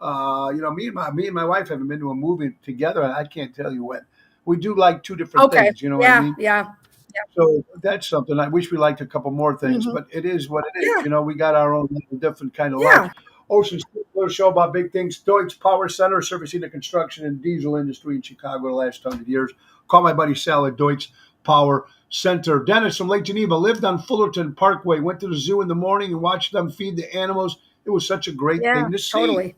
me and my wife haven't been to a movie together. And I can't tell you when. We do like two different Okay. things. You know what I Yeah. mean? Yeah. So that's something. I wish we liked a couple more things, Hmm. but it is what it is. Yeah. We got our own little different kind of lives. Yeah. Ocean State, little show about big things. Deutsche Power Center, servicing the construction and diesel industry in Chicago the last 100 years. Call my buddy Sal at Deutsche Power Center. Dennis from Lake Geneva lived on Fullerton Parkway. Went to the zoo in the morning and watched them feed the animals. It was such a great Yeah. thing to see. Totally.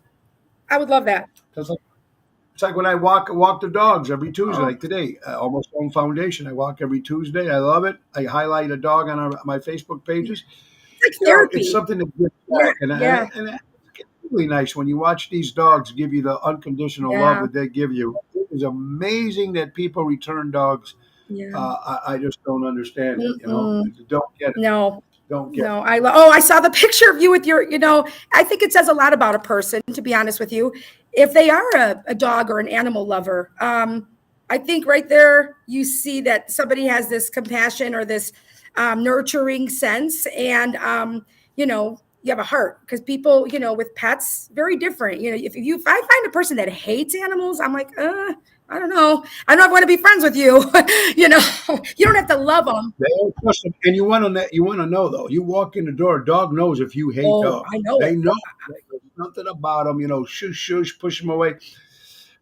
I would love that. It's like when I walk the dogs every Tuesday, Oh, like today, Almost Home Foundation. I walk every Tuesday. I love it. I highlight a dog on my Facebook pages. it's like It's therapy. something to give Yeah. back, and Yeah. it's really nice when you watch these dogs give you the unconditional love Yeah. that they give you. It is amazing that people return dogs. Yeah. I just don't understand it. Mm-mm. Don't get it. No. Don't get No, I saw the picture of you with I think it says a lot about a person, to be honest with you. If they are a dog or an animal lover, I think right there you see that somebody has this compassion or this nurturing sense, and you have a heart, because people, with pets, very different. If I find a person that hates animals, I'm like, I don't know. I don't want to be friends with you. You don't have to love them. They don't trust them. And you want to know, though. You walk in the door, a dog knows if you hate Oh, dogs. I know They it. know. There's nothing about them. Shush, shush, push them away.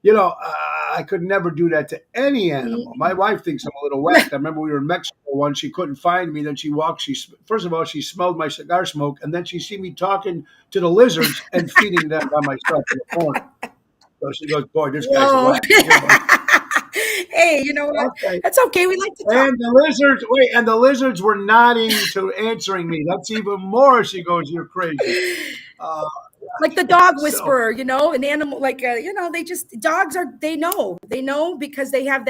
I could never do that to any animal. My wife thinks I'm a little whacked. I remember we were in Mexico once. She couldn't find me. Then she walked. First of all, she smelled my cigar smoke, and then she see me talking to the lizards and feeding them by myself in the corner. So she goes, "Boy, this guy's Whoa. whack." Hey, you know what? Okay. That's okay. We like to talk. And the lizards were nodding to answering me. That's even more. She goes, "You're crazy." Uh, Like the dog so whisperer, an animal, like, they know because they have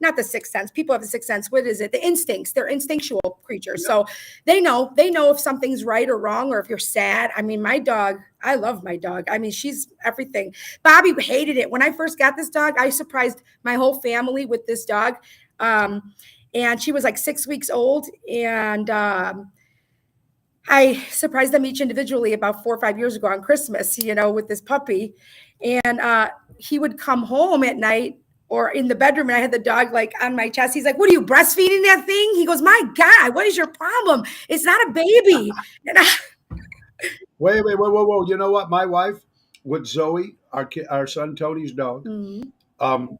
not the sixth sense. People have the sixth sense. What is it? The instincts. They're instinctual creatures. yeah, So they know if something's right or wrong, or if you're sad. I mean, my dog, I love my dog. I mean, she's everything. Bobby hated it. When I first got this dog, I surprised my whole family with this dog. And she was like 6 weeks old. And, I surprised them each individually about 4 or 5 years ago on Christmas, with this puppy. And he would come home at night or in the bedroom, and I had the dog like on my chest. He's like, "What are you breastfeeding that thing?" He goes, "My God, what is your problem? It's not a baby." And Wait, whoa. You know what? My wife with Zoe, our son Tony's dog, um,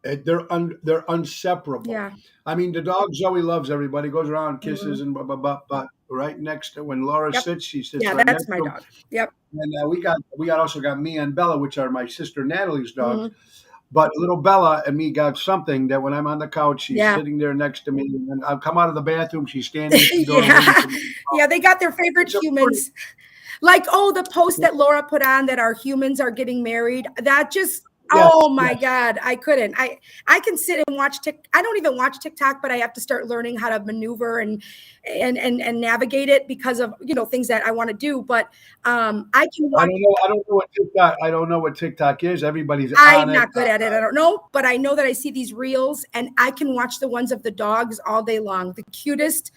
they're inseparable. yeah, I mean, the dog Zoe loves everybody, goes around, kisses, and blah blah blah. But right next to when Laura Yep. sits, she sits Yeah, right that's next my to him. dog. Yep. And we also got Mia and Bella, which are my sister Natalie's dogs. Mhm. But little Bella and me got something that when I'm on the couch, she's Yeah. sitting there next to me, and I'll come out of the bathroom, she's standing at the door waiting Yeah. for me. Yeah, they got their favorite It's a humans. Like, the post that Laura put on that our humans are getting married. That just, Yes, oh my yes. God, I couldn't. I can sit and watch I don't even watch TikTok, but I have to start learning how to maneuver and navigate it because of things that I want to do. But I can watch. I don't know what TikTok is. Everybody's I'm on it. not good at it. I don't know, but I know that I see these reels and I can watch the ones of the dogs all day long. The cutest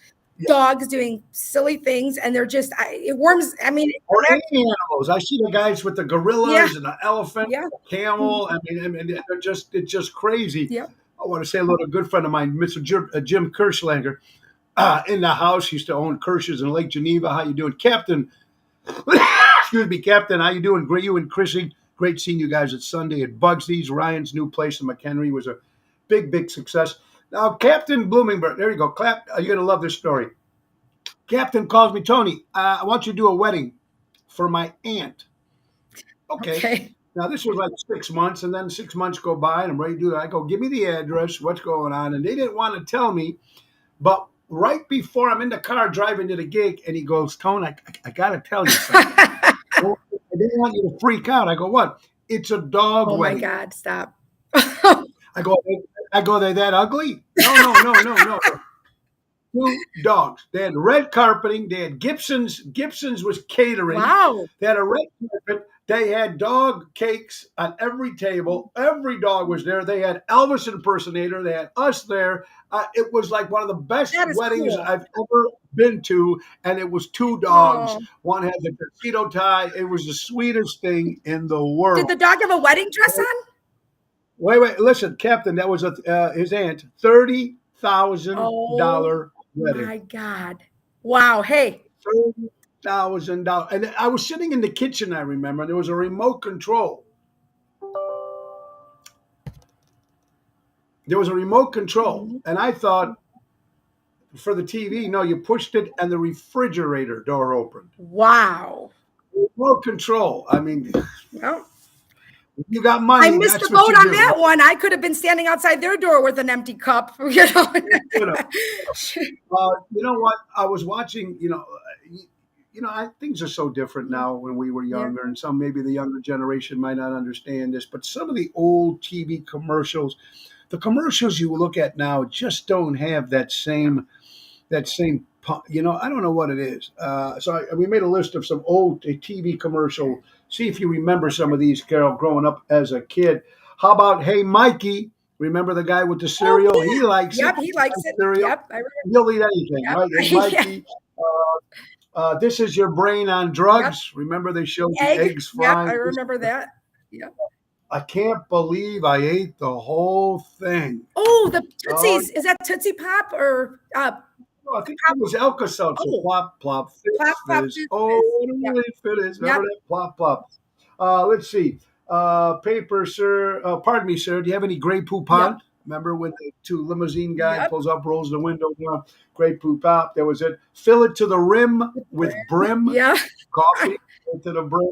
dogs doing silly things, and they're just it warms. I mean, Or any animals. I see the guys with the gorillas Yeah. and the elephant, Yeah. the camel. I mean, and it's just crazy. Yep. I want to say hello to a good friend of mine, Mr. Jim Kirschlanger, in the house. He used to own Kirsch's in Lake Geneva. How you doing, Captain? Excuse me, Captain. How you doing? Great, you and Chrissy. Great seeing you guys at Sunday at Bugsy's. Ryan's new place in McHenry was a big success. Now, Captain Bloomingburg, there you go. You're going to love this story. Captain calls me, Tony, I want you to do a wedding for my aunt. Okay. Now, this was like 6 months, and then 6 months go by, and I'm ready to do that. I go, give me the address, what's going on? And they didn't want to tell me. But right before I'm in the car driving to the gig, and he goes, Tony, I got to tell you something. I didn't want you to freak out. I go, what? It's a dog wedding. Oh, my God, stop. I go, they're that ugly? No. 2 dogs. They had red carpeting. They had Gibson's. Gibson's was catering. Wow. They had a red carpet. They had dog cakes on every table. Every dog was there. They had Elvis impersonator. They had us there. It was like one of the best weddings cool. I've ever been to. And it was 2 dogs. Oh. One had the tuxedo tie. It was the sweetest thing in the world. Did the dog have a wedding dress on? Wait. Listen, Captain, that was his aunt. $30,000 wedding. My God. Wow. Hey. $30,000. And I was sitting in the kitchen, I remember. There was a remote control. And I thought, for the TV, no, you pushed it and the refrigerator door opened. Wow. Remote control. I mean, Well, you got money. I missed the boat on that one. I could have been standing outside their door with an empty cup. You know what? I was watching, things are so different now when we were younger, and some maybe the younger generation might not understand this, but some of the old TV commercials, the commercials you look at now just don't have that same, I don't know what it is. We made a list of some old TV commercial. See if you remember some of these, Carol, growing up as a kid. How about, Hey, Mikey? Remember the guy with the cereal? Oh, yeah. He likes it. Yep, he likes it. Cereal. Yep, I remember. He'll eat anything, Yep. right? Hey, Mikey. This is your brain on drugs. Yep. Remember they showed the eggs frying? Yep, I remember that. Yep. I can't believe I ate the whole thing. Oh, the Tootsies. Is that Tootsie Pop or I think it was Alka-Seltzer. Oh. Plop, plop, fizz, Plop, plop, fizz. fizz, Oh, really fizz. Remember that? Plop, plop. Let's see. Paper, sir. Pardon me, sir. Do you have any Grey Poupon? Yep. Remember when the 2 limousine guy pulls up, rolls the window down? Grey Poupon. There was it. Fill it to the rim with brim. Yeah. Coffee to the brim.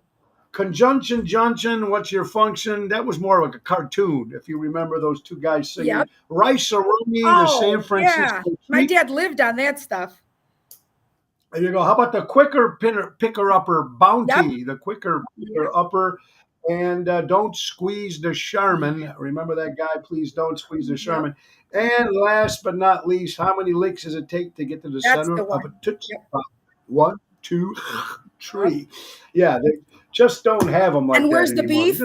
Conjunction, junction, what's your function? That was more like a cartoon, if you remember those 2 guys singing. Yep. Rice-A-Roni, the San Francisco treat. My dad lived on that stuff. There you go. How about the Quicker Picker-Upper Bounty? Yep. The Quicker Picker-Upper. And don't squeeze the Charmin. Remember that guy? Please don't squeeze the Charmin. Yep. And last but not least, how many licks does it take to get to the center of a Tootsie Pop? 1, 2, 3. Yeah, they just don't have them like that. And where's the anymore. beef?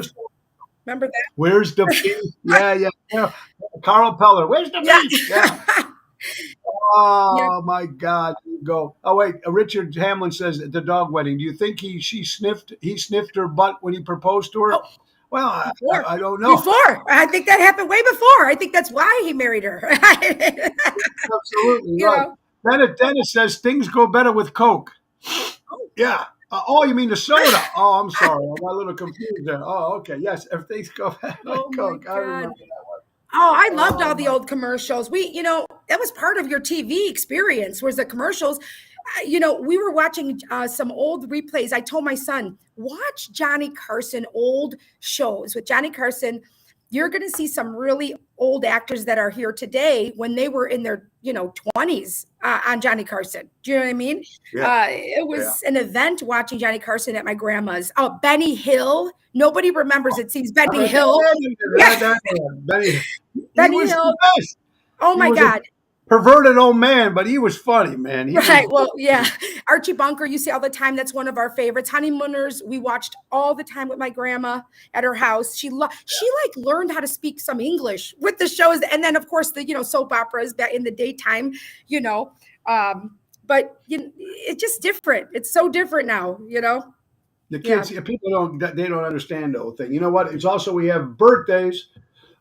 Remember that? Where's the beef? Yeah. Carl Peller. Where's the beef? Yeah. Yeah. Oh my God! You go. Oh wait, Richard Hamlin says at the dog wedding. Do you think he sniffed her butt when he proposed to her? Oh, Well, before. I don't know. Before. I think that happened way before. I think that's why he married her. Absolutely You right. know. Dennis says things go better with Coke. Oh, Yeah. Oh, you mean the soda? Oh, I'm sorry. I got a little confused there. Oh, okay. Yes, if things go better with oh my Coke. I God. remember that one. Oh, I loved Oh all the my. old commercials. That was part of your TV experience was the commercials. We were watching some old replays. I told my son, watch Johnny Carson old shows with Johnny Carson. You're going to see some really old actors that are here today when they were in their 20s on Johnny Carson. Do you know what I mean? Yeah. It Yeah. was an event watching Johnny Carson at my grandma's. Oh, Benny Hill. Nobody remembers it. Sees Benny Hill. Yeah. Benny, he Benny was the Hill. best. Oh He my was a God. perverted old man, but he was funny, man. He was. Right. Well, yeah. Archie Bunker, you see all the time. That's one of our favorites. Honeymooners, we watched all the time with my grandma at her house. She like learned how to speak some English with the shows. And then of course the, soap operas that in the daytime, you know. But it's just different. It's so different now. The Yeah. kids, people don't understand the whole thing. You know what? It's also we have birthdays.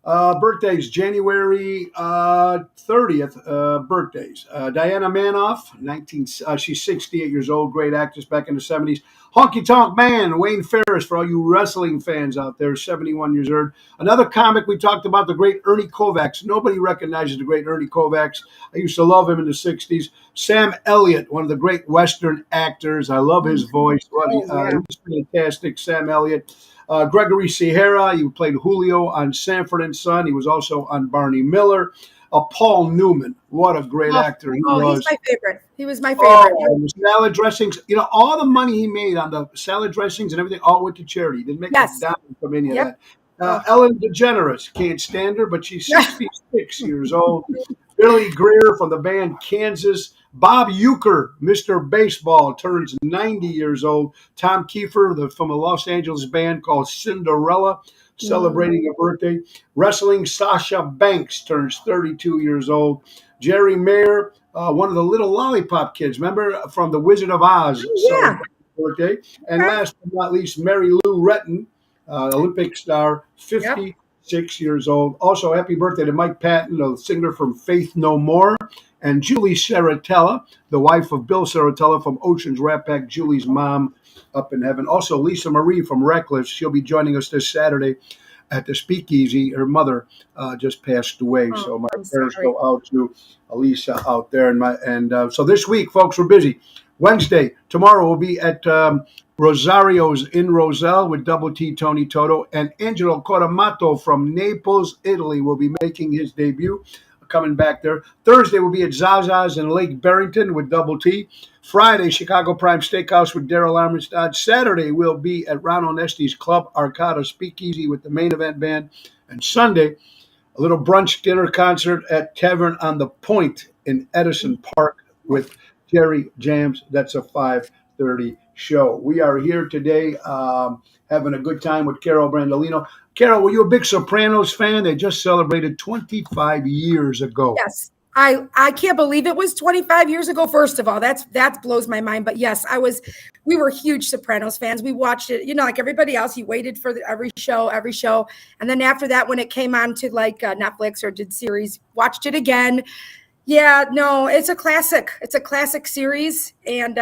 Birthdays, January 30th. Birthdays. Diana Manoff, she's 68 years old, great actress back in the 70s. Honky Tonk Man, Wayne Ferris, for all you wrestling fans out there, 71 years old. Another comic we talked about, the great Ernie Kovacs. Nobody recognizes the great Ernie Kovacs. I used to love him in the 60s. Sam Elliott, one of the great Western actors. I love his voice. He was fantastic, Sam Elliott. Gregory Sierra, he played Julio on Sanford and Son. He was also on Barney Miller. Paul Newman, what a great actor he was. He's my favorite. He was my Oh, favorite. and the salad dressings. All the money he made on the salad dressings and everything all went to charity. He didn't make Yes. a dime from any of Yep. that. Ellen DeGeneres, can't stand her, but she's 66 years old. Billy Greer from the band Kansas. Bob Uecker, Mr. Baseball, turns 90 years old. Tom Kiefer from a Los Angeles band called Cinderella, celebrating a birthday. Wrestling, Sasha Banks turns 32 years old. Jerry Mayer, one of the little lollipop kids, remember, from The Wizard of Oz, celebrating his birthday. And last but not least, Mary Lou Retton, Olympic star, 56 years old. Also, happy birthday to Mike Patton, the singer from Faith No More. And Julie Saratella, the wife of Bill Saratella from Ocean's Rat Pack, Julie's mom up in heaven. Also, Lisa Marie from Reckless. She'll be joining us this Saturday at the Speakeasy. Her mother just passed away. So my prayers go out to Elisa out there. So this week, folks, we're busy. Wednesday, tomorrow we'll be at Rosario's in Roselle with Double T Tony Toto. And Angelo Coramato from Naples, Italy will be making his debut. Coming back there. Thursday will be at Zaza's in Lake Barrington with Double T. Friday, Chicago Prime Steakhouse with Daryl Armstead. Saturday, we'll be at Ron Onesti's Club Arcada Speakeasy with the Main Event Band. And Sunday, a little brunch dinner concert at Tavern on the Point in Edison Park with Jerry Jams. That's a 5:30 show. We are here today having a good time with Carol Brandolino. Carol, were you a big Sopranos fan? They just celebrated 25 years ago. Yes. I can't believe it was 25 years ago. First of all, that blows my mind. But yes, we were huge Sopranos fans. We watched it, like everybody else. You waited for every show. And then after that, when it came on to Netflix or did series, watched it again. Yeah, no, it's a classic. It's a classic series. And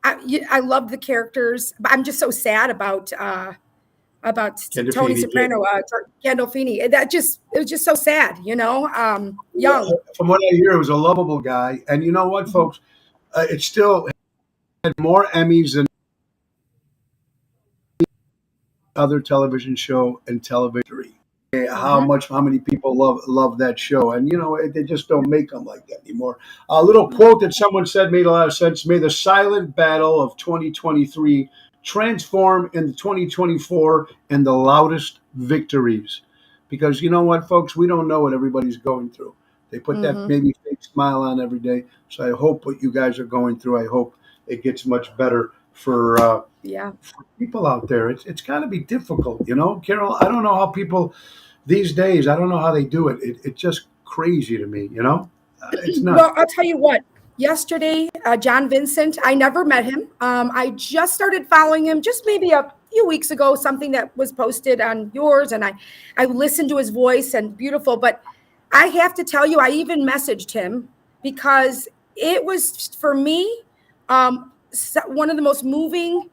I love the characters. But I'm just so sad about Tony Soprano, Gandolfini. It was just so sad, young. From what I hear, he was a lovable guy. And you know what, folks? It still had more Emmys than other television show and television. How many people love that show. And, they just don't make them like that anymore. A little quote that someone said made a lot of sense. May the silent battle of 2023 transform into 2024 and the loudest victories. Because you know what, folks? We don't know what everybody's going through. They put that maybe fake smile on every day. So I hope what you guys are going through, I hope it gets much better for people out there. It's got to be difficult, Carol. I don't know how people these days, I don't know how they do it. It's just crazy to me, It's nuts. Well, I'll tell you what. Yesterday, John Vincent, I never met him. I just started following him just maybe a few weeks ago, something that was posted on yours, and I listened to his voice and beautiful. But I have to tell you, I even messaged him because it was, for me, one of the most moving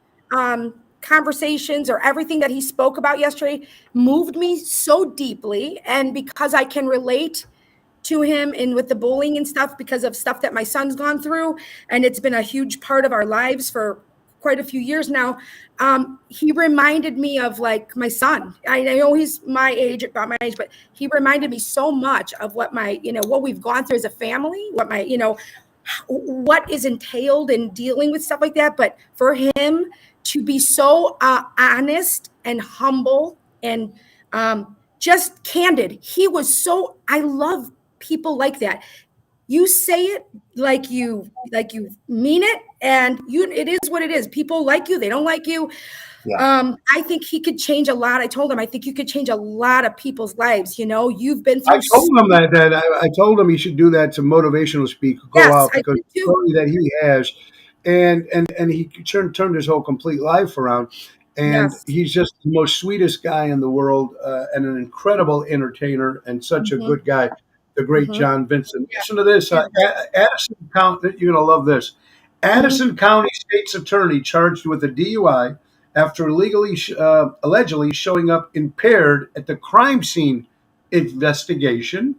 conversations, or everything that he spoke about yesterday moved me so deeply. And because I can relate to him and with the bullying and stuff, because of stuff that my son's gone through, and it's been a huge part of our lives for quite a few years now. He reminded me of like my son. I know he's my age, about my age, but he reminded me so much of what what we've gone through as a family, what is entailed in dealing with stuff like that. But for him to be so honest and humble and just candid, I love people like that. You say it like you mean it, and it is what it is. People like you, they don't like you. Yeah. I think he could change a lot. I told him, I think you could change a lot of people's lives. You've been through. I told him that I told him he should do that to motivational speak, go out, because the story that he has, and he turned his whole complete life around. And he's just the most sweetest guy in the world, and an incredible entertainer, and such a good guy. The great John Vincent. Listen to this. Addison County, you're going to love this. Addison County State's attorney charged with a DUI after allegedly showing up impaired at the crime scene investigation.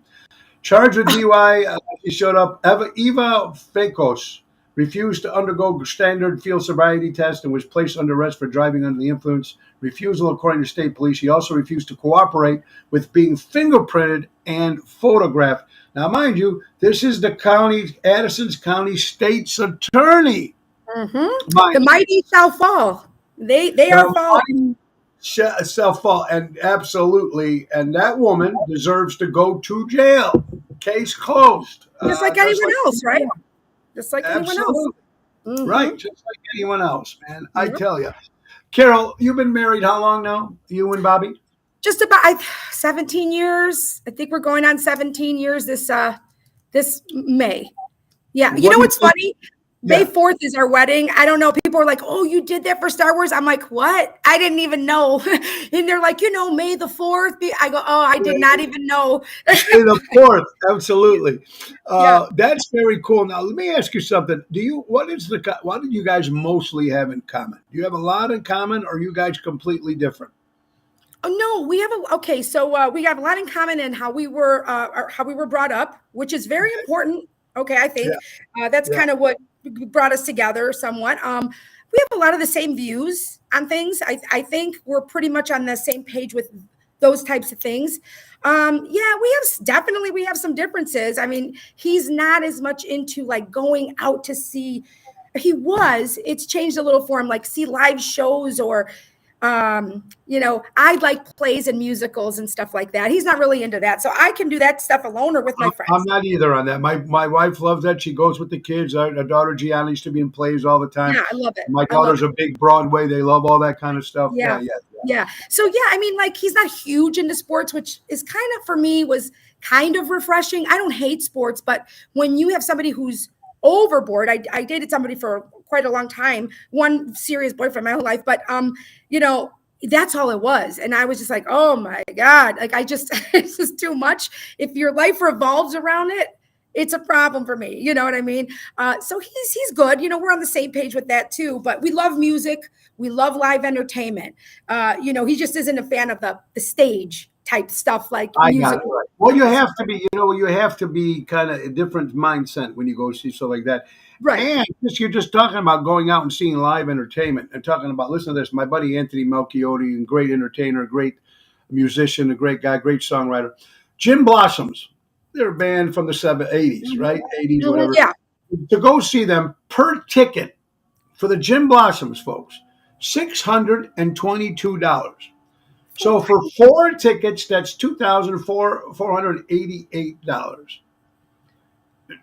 Charged with DUI, he showed up. Eva Fekos refused to undergo standard field sobriety test and was placed under arrest for driving under the influence. Refusal, according to state police. He also refused to cooperate with being fingerprinted and photographed. Now, mind you, this is Addison's County State's attorney. The mighty shall fall. They are falling. Shall fall, and absolutely. And that woman deserves to go to jail. Case closed. Just like anyone else, right? Just like anyone else. Right, just like anyone else, man. I tell you. Carol, you've been married how long now? You and Bobby? Just about 17 years. I think we're going on 17 years this May. Yeah. You know what's funny? May 4th is our wedding. I don't know. People are like, oh, you did that for Star Wars? I'm like, what? I didn't even know. And they're like, May the 4th. I go, oh, I did not even know. May the 4th. Absolutely. That's very cool. Now, let me ask you something. What do you guys mostly have in common? Do you have a lot in common, or are you guys completely different? Oh, no, we have we have a lot in common in how we were brought up, which is very important. Okay. I think that's kind of what brought us together somewhat. We have a lot of the same views on things. I think we're pretty much on the same page with those types of things. We have some differences. I mean, he's not as much into like going out to see. It's changed a little for him, like see live shows or I like plays and musicals and stuff like that. He's not really into that. So I can do that stuff alone or with my friends. I'm not either on that. My wife loves that. She goes with the kids. Our daughter Gianna used to be in plays all the time. Yeah, I love it. My daughter's a big Broadway. They love all that kind of stuff. Yeah. So I mean, like, he's not huge into sports, which is kind of, for me, was kind of refreshing. I don't hate sports, but when you have somebody who's overboard, I dated somebody for quite a long time, one serious boyfriend my whole life, but that's all it was. And I was just like, oh my God, like it's just too much. If your life revolves around it, it's a problem for me. You know what I mean? So he's good. We're on the same page with that too, but we love music. We love live entertainment. He just isn't a fan of the stage type stuff like music. Well, you have to be, you have to be kind of a different mindset when you go see stuff like that. Right. And you're just talking about going out and seeing live entertainment and talking about, listen to this, my buddy Anthony Melchiori, great entertainer, great musician, a great guy, great songwriter. Gin Blossoms, they're a band from the 80s, right? 80s, whatever. Yeah. To go see them per ticket for the Gin Blossoms, folks, $622. So for 4 tickets, that's $2,488.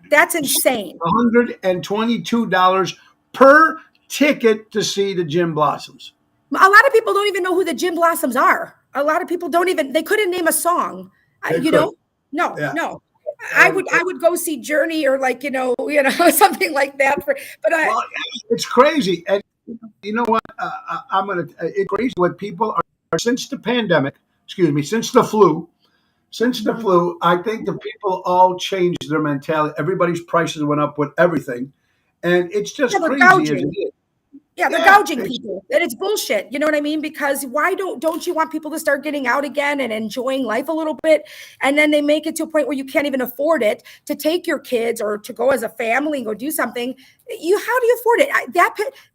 That's insane. $122 per ticket to see the Gin Blossoms. A lot of people don't even know who the Gin Blossoms are. A lot of people they couldn't name a song. No. I would go see Journey or like, something like that. Well, it's crazy. And you know what? It's crazy what people are, since the pandemic, since the flu, I think the people all changed their mentality. Everybody's prices went up with everything. And it's just they're crazy as it gouging. is. Yeah, they're Yeah, gouging people, and it's bullshit. You know what I mean? Because why don't you want people to start getting out again and enjoying life a little bit? And then they make it to a point where you can't even afford it to take your kids or to go as a family and go do something. How do you afford it?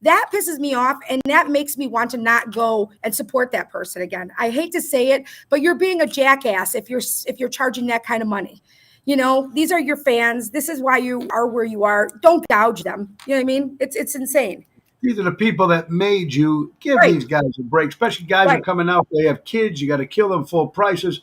That pisses me off, and that makes me want to not go and support that person again. I hate to say it, but you're being a jackass if you're charging that kind of money. These are your fans. This is why you are where you are. Don't gouge them. You know what I mean? It's insane. These are the people that made you. Give Right. these guys a break, especially guys who are Right. coming out. They have kids. You got to kill them full prices.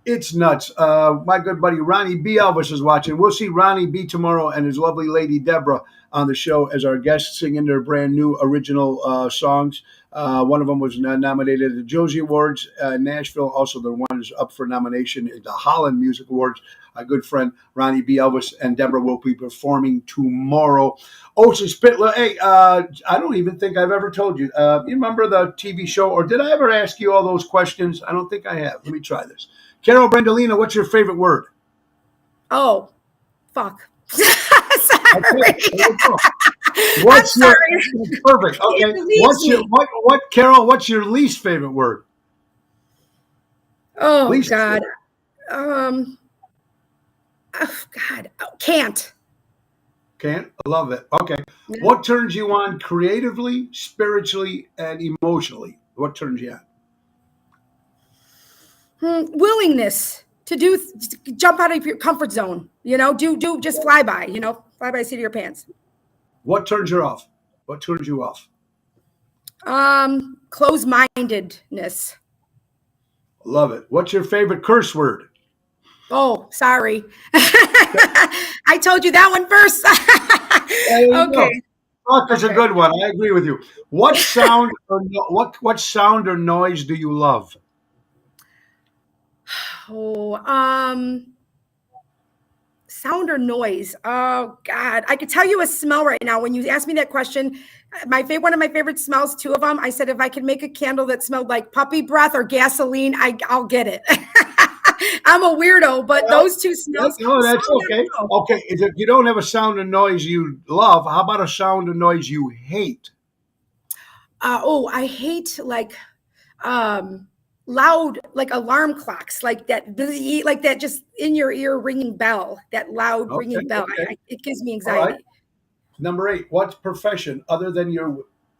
It's nuts. My good buddy Ronnie B. Elvis is watching. We'll see Ronnie B. tomorrow and his lovely lady Deborah on the show as our guests singing their brand new original songs. One of them was nominated at the Josie Awards Nashville. Also, the one is up for nomination at the Holland Music Awards. Our good friend Ronnie B. Elvis and Deborah will be performing tomorrow. Ocean Spitler. Hey, I don't even think I've ever told you. You remember the TV show, or did I ever ask you all those questions? I don't think I have. Let me try this. Carol Brandolina, what's your favorite word? Oh, fuck. Okay, Sorry. there you go. I'm What's your sorry. perfect? Okay. It relieves What's your me. what Carol? What's your least favorite word? Oh Least God. Oh, God. Oh, can't. Can't. I love it. Okay. Yeah. What turns you on creatively, spiritually, and emotionally? What turns you on? Willingness to jump out of your comfort zone. Do just fly by. Fly by the seat of your pants. What turns you off? What turns you off? Closed-mindedness. Love it. What's your favorite curse word? Oh, sorry. I told you that one first. There you go. Okay. Fuck is a Okay. good one. I agree with you. What sound or what sound or noise do you love? Oh, sound or noise? Oh God, I could tell you a smell right now. When you asked me that question, one of my favorite smells, two of them. I said if I could make a candle that smelled like puppy breath or gasoline, I'll get it. I'm a weirdo, but Well, those two smells. no, that's sound okay. and smell. Okay, if you don't have a sound or noise you love, how about a sound or noise you hate? I hate loud, like alarm clocks, like that just in your ear ringing bell, that loud Okay, ringing bell. okay. It gives me All right. anxiety. Number 8, what profession other than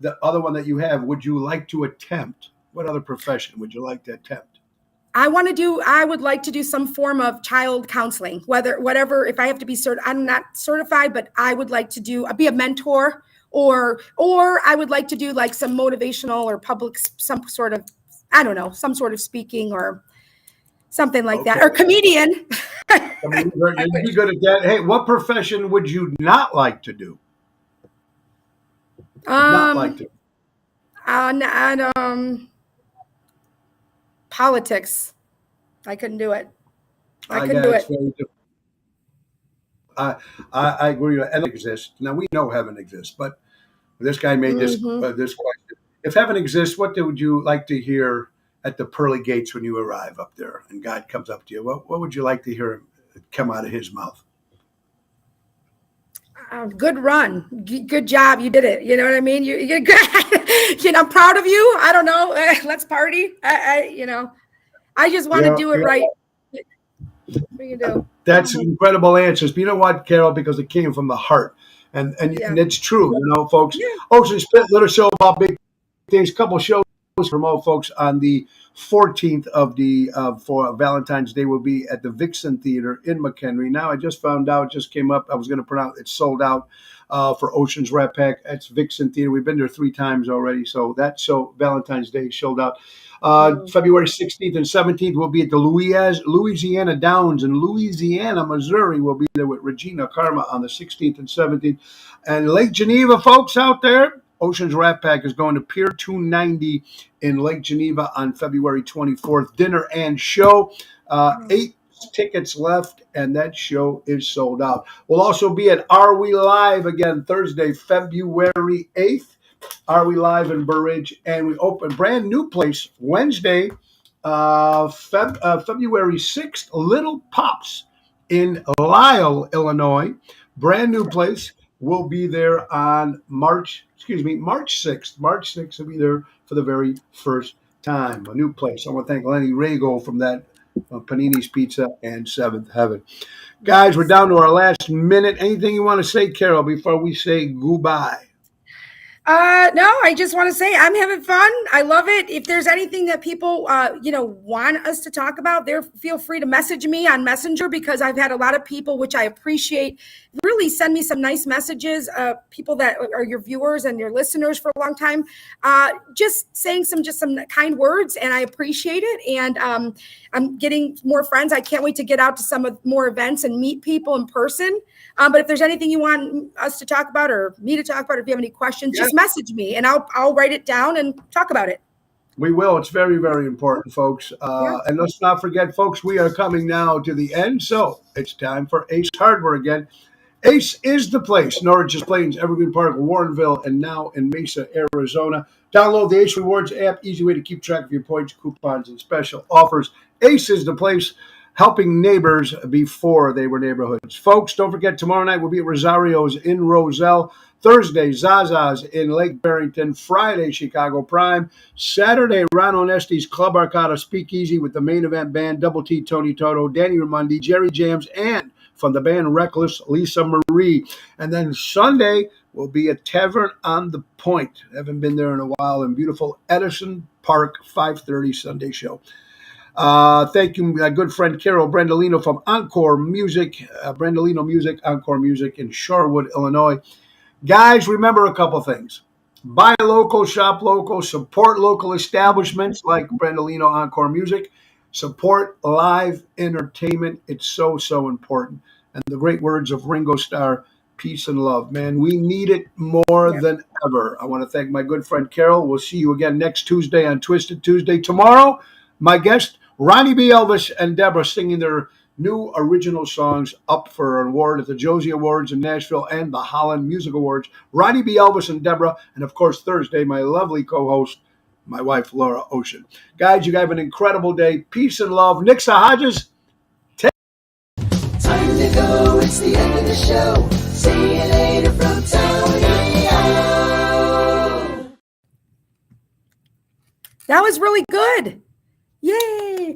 the other one that you have would you like to attempt? What other profession would you like to attempt? I would like to do some form of child counseling, whatever, if I have to be I'm not certified, but I would like to be a mentor, or I would like to do like some motivational or some sort of, I don't know, some sort of speaking or something like that, Okay. or comedian. I mean, you'd be good at that. Hey, what profession would you not like to do? Not like to. Politics. I couldn't do it. I couldn't got do it's it. very different. I agree. And it exists. Now we know heaven exists, but this guy made this Mhm. this question. If heaven exists, what would you like to hear at the pearly gates when you arrive up there and God comes up to you? What would you like to hear come out of his mouth? Good run. Good job. You did it. You know what I mean? You're good. I'm proud of you. I don't know. Let's party. I just want to do it right. What do you do? That's incredible answers. But you know what, Carol? Because it came from the heart. And it's true, folks. Yeah. Ocean Spit, little show about big things. Couple shows to promote, folks. On the 14th for Valentine's Day, will be at the Vixen Theater in McHenry. Now, I just found out, just came up. I was going to pronounce it's sold out for Ocean's Rat Pack. That's Vixen Theater. We've been there 3 times already. So that show, Valentine's Day, sold out. February 16th and 17th, we'll be at the Louisiana Downs in Louisiana, Missouri. We'll be there with Regina Karma on the 16th and 17th. And Lake Geneva, folks out there, Ocean's Rat Pack is going to Pier 290 in Lake Geneva on February 24th. Dinner and show, 8 tickets left, and that show is sold out. We'll also be at Are We Live again Thursday, February 8th. Are We Live in Burridge? And we open brand new place Wednesday, February 6th, Little Pops in Lisle, Illinois. Brand new place. We'll be there on March 6th. March 6th will be there for the very first time. A new place. I want to thank Lenny Rago from that Panini's Pizza and Seventh Heaven. Guys, we're down to our last minute. Anything you want to say, Carol, before we say goodbye? No, I just want to say I'm having fun. I love it. If there's anything that people, want us to talk about, feel free to message me on Messenger, because I've had a lot of people, which I appreciate, really send me some nice messages. People that are your viewers and your listeners for a long time, just saying some kind words, and I appreciate it. And I'm getting more friends. I can't wait to get out to some more events and meet people in person. But if there's anything you want us to talk about or me to talk about, or if you have any questions, just message me and I'll write it down and talk about it. We will. It's very, very important, folks. And let's not forget, folks, we are coming now to the end. So it's time for Ace Hardware again. Ace is the place. Norridge's Plains, Evergreen Park, Warrenville, and now in Mesa, Arizona. Download the Ace Rewards app. Easy way to keep track of your points, coupons, and special offers. Ace is the place, helping neighbors before they were neighborhoods. Folks, don't forget, tomorrow night we'll be at Rosario's in Roselle. Thursday, Zaza's in Lake Barrington. Friday, Chicago Prime. Saturday, Ron Onesti's Club Arcada Speakeasy with the main event band, Double T, Tony Toto, Danny Ramundi, Jerry Jams, and from the band Reckless, Lisa Marie. And then Sunday will be at Tavern on the Point. Haven't been there in a while, in beautiful Edison Park, 5:30 Sunday show. Thank you, my good friend Carol Brandolino from Encore Music, Brandolino Music, Encore Music in Shorewood, Illinois. Guys, remember a couple things. Buy local, shop local, support local establishments like Brandolino Encore Music. Support live entertainment. It's so, so important. And the great words of Ringo Starr, peace and love. Man, we need it more than ever. I want to thank my good friend Carol. We'll see you again next Tuesday on Twisted Tuesday. Tomorrow, my guest, Ronnie B. Elvis and Deborah, singing their new original songs up for an award at the Josie Awards in Nashville and the Holland Music Awards. Ronnie B. Elvis and Deborah. And, of course, Thursday, my lovely co-host, my wife, Laura Ocean. Guys, you guys have an incredible day. Peace and love. Nixa Hodges. Time to go. It's the end of the show. See you later from Tony O. That was really good. Yay.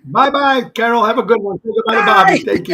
Bye-bye, Carol. Have a good one. Say goodbye to Bobby. Thank you, guys.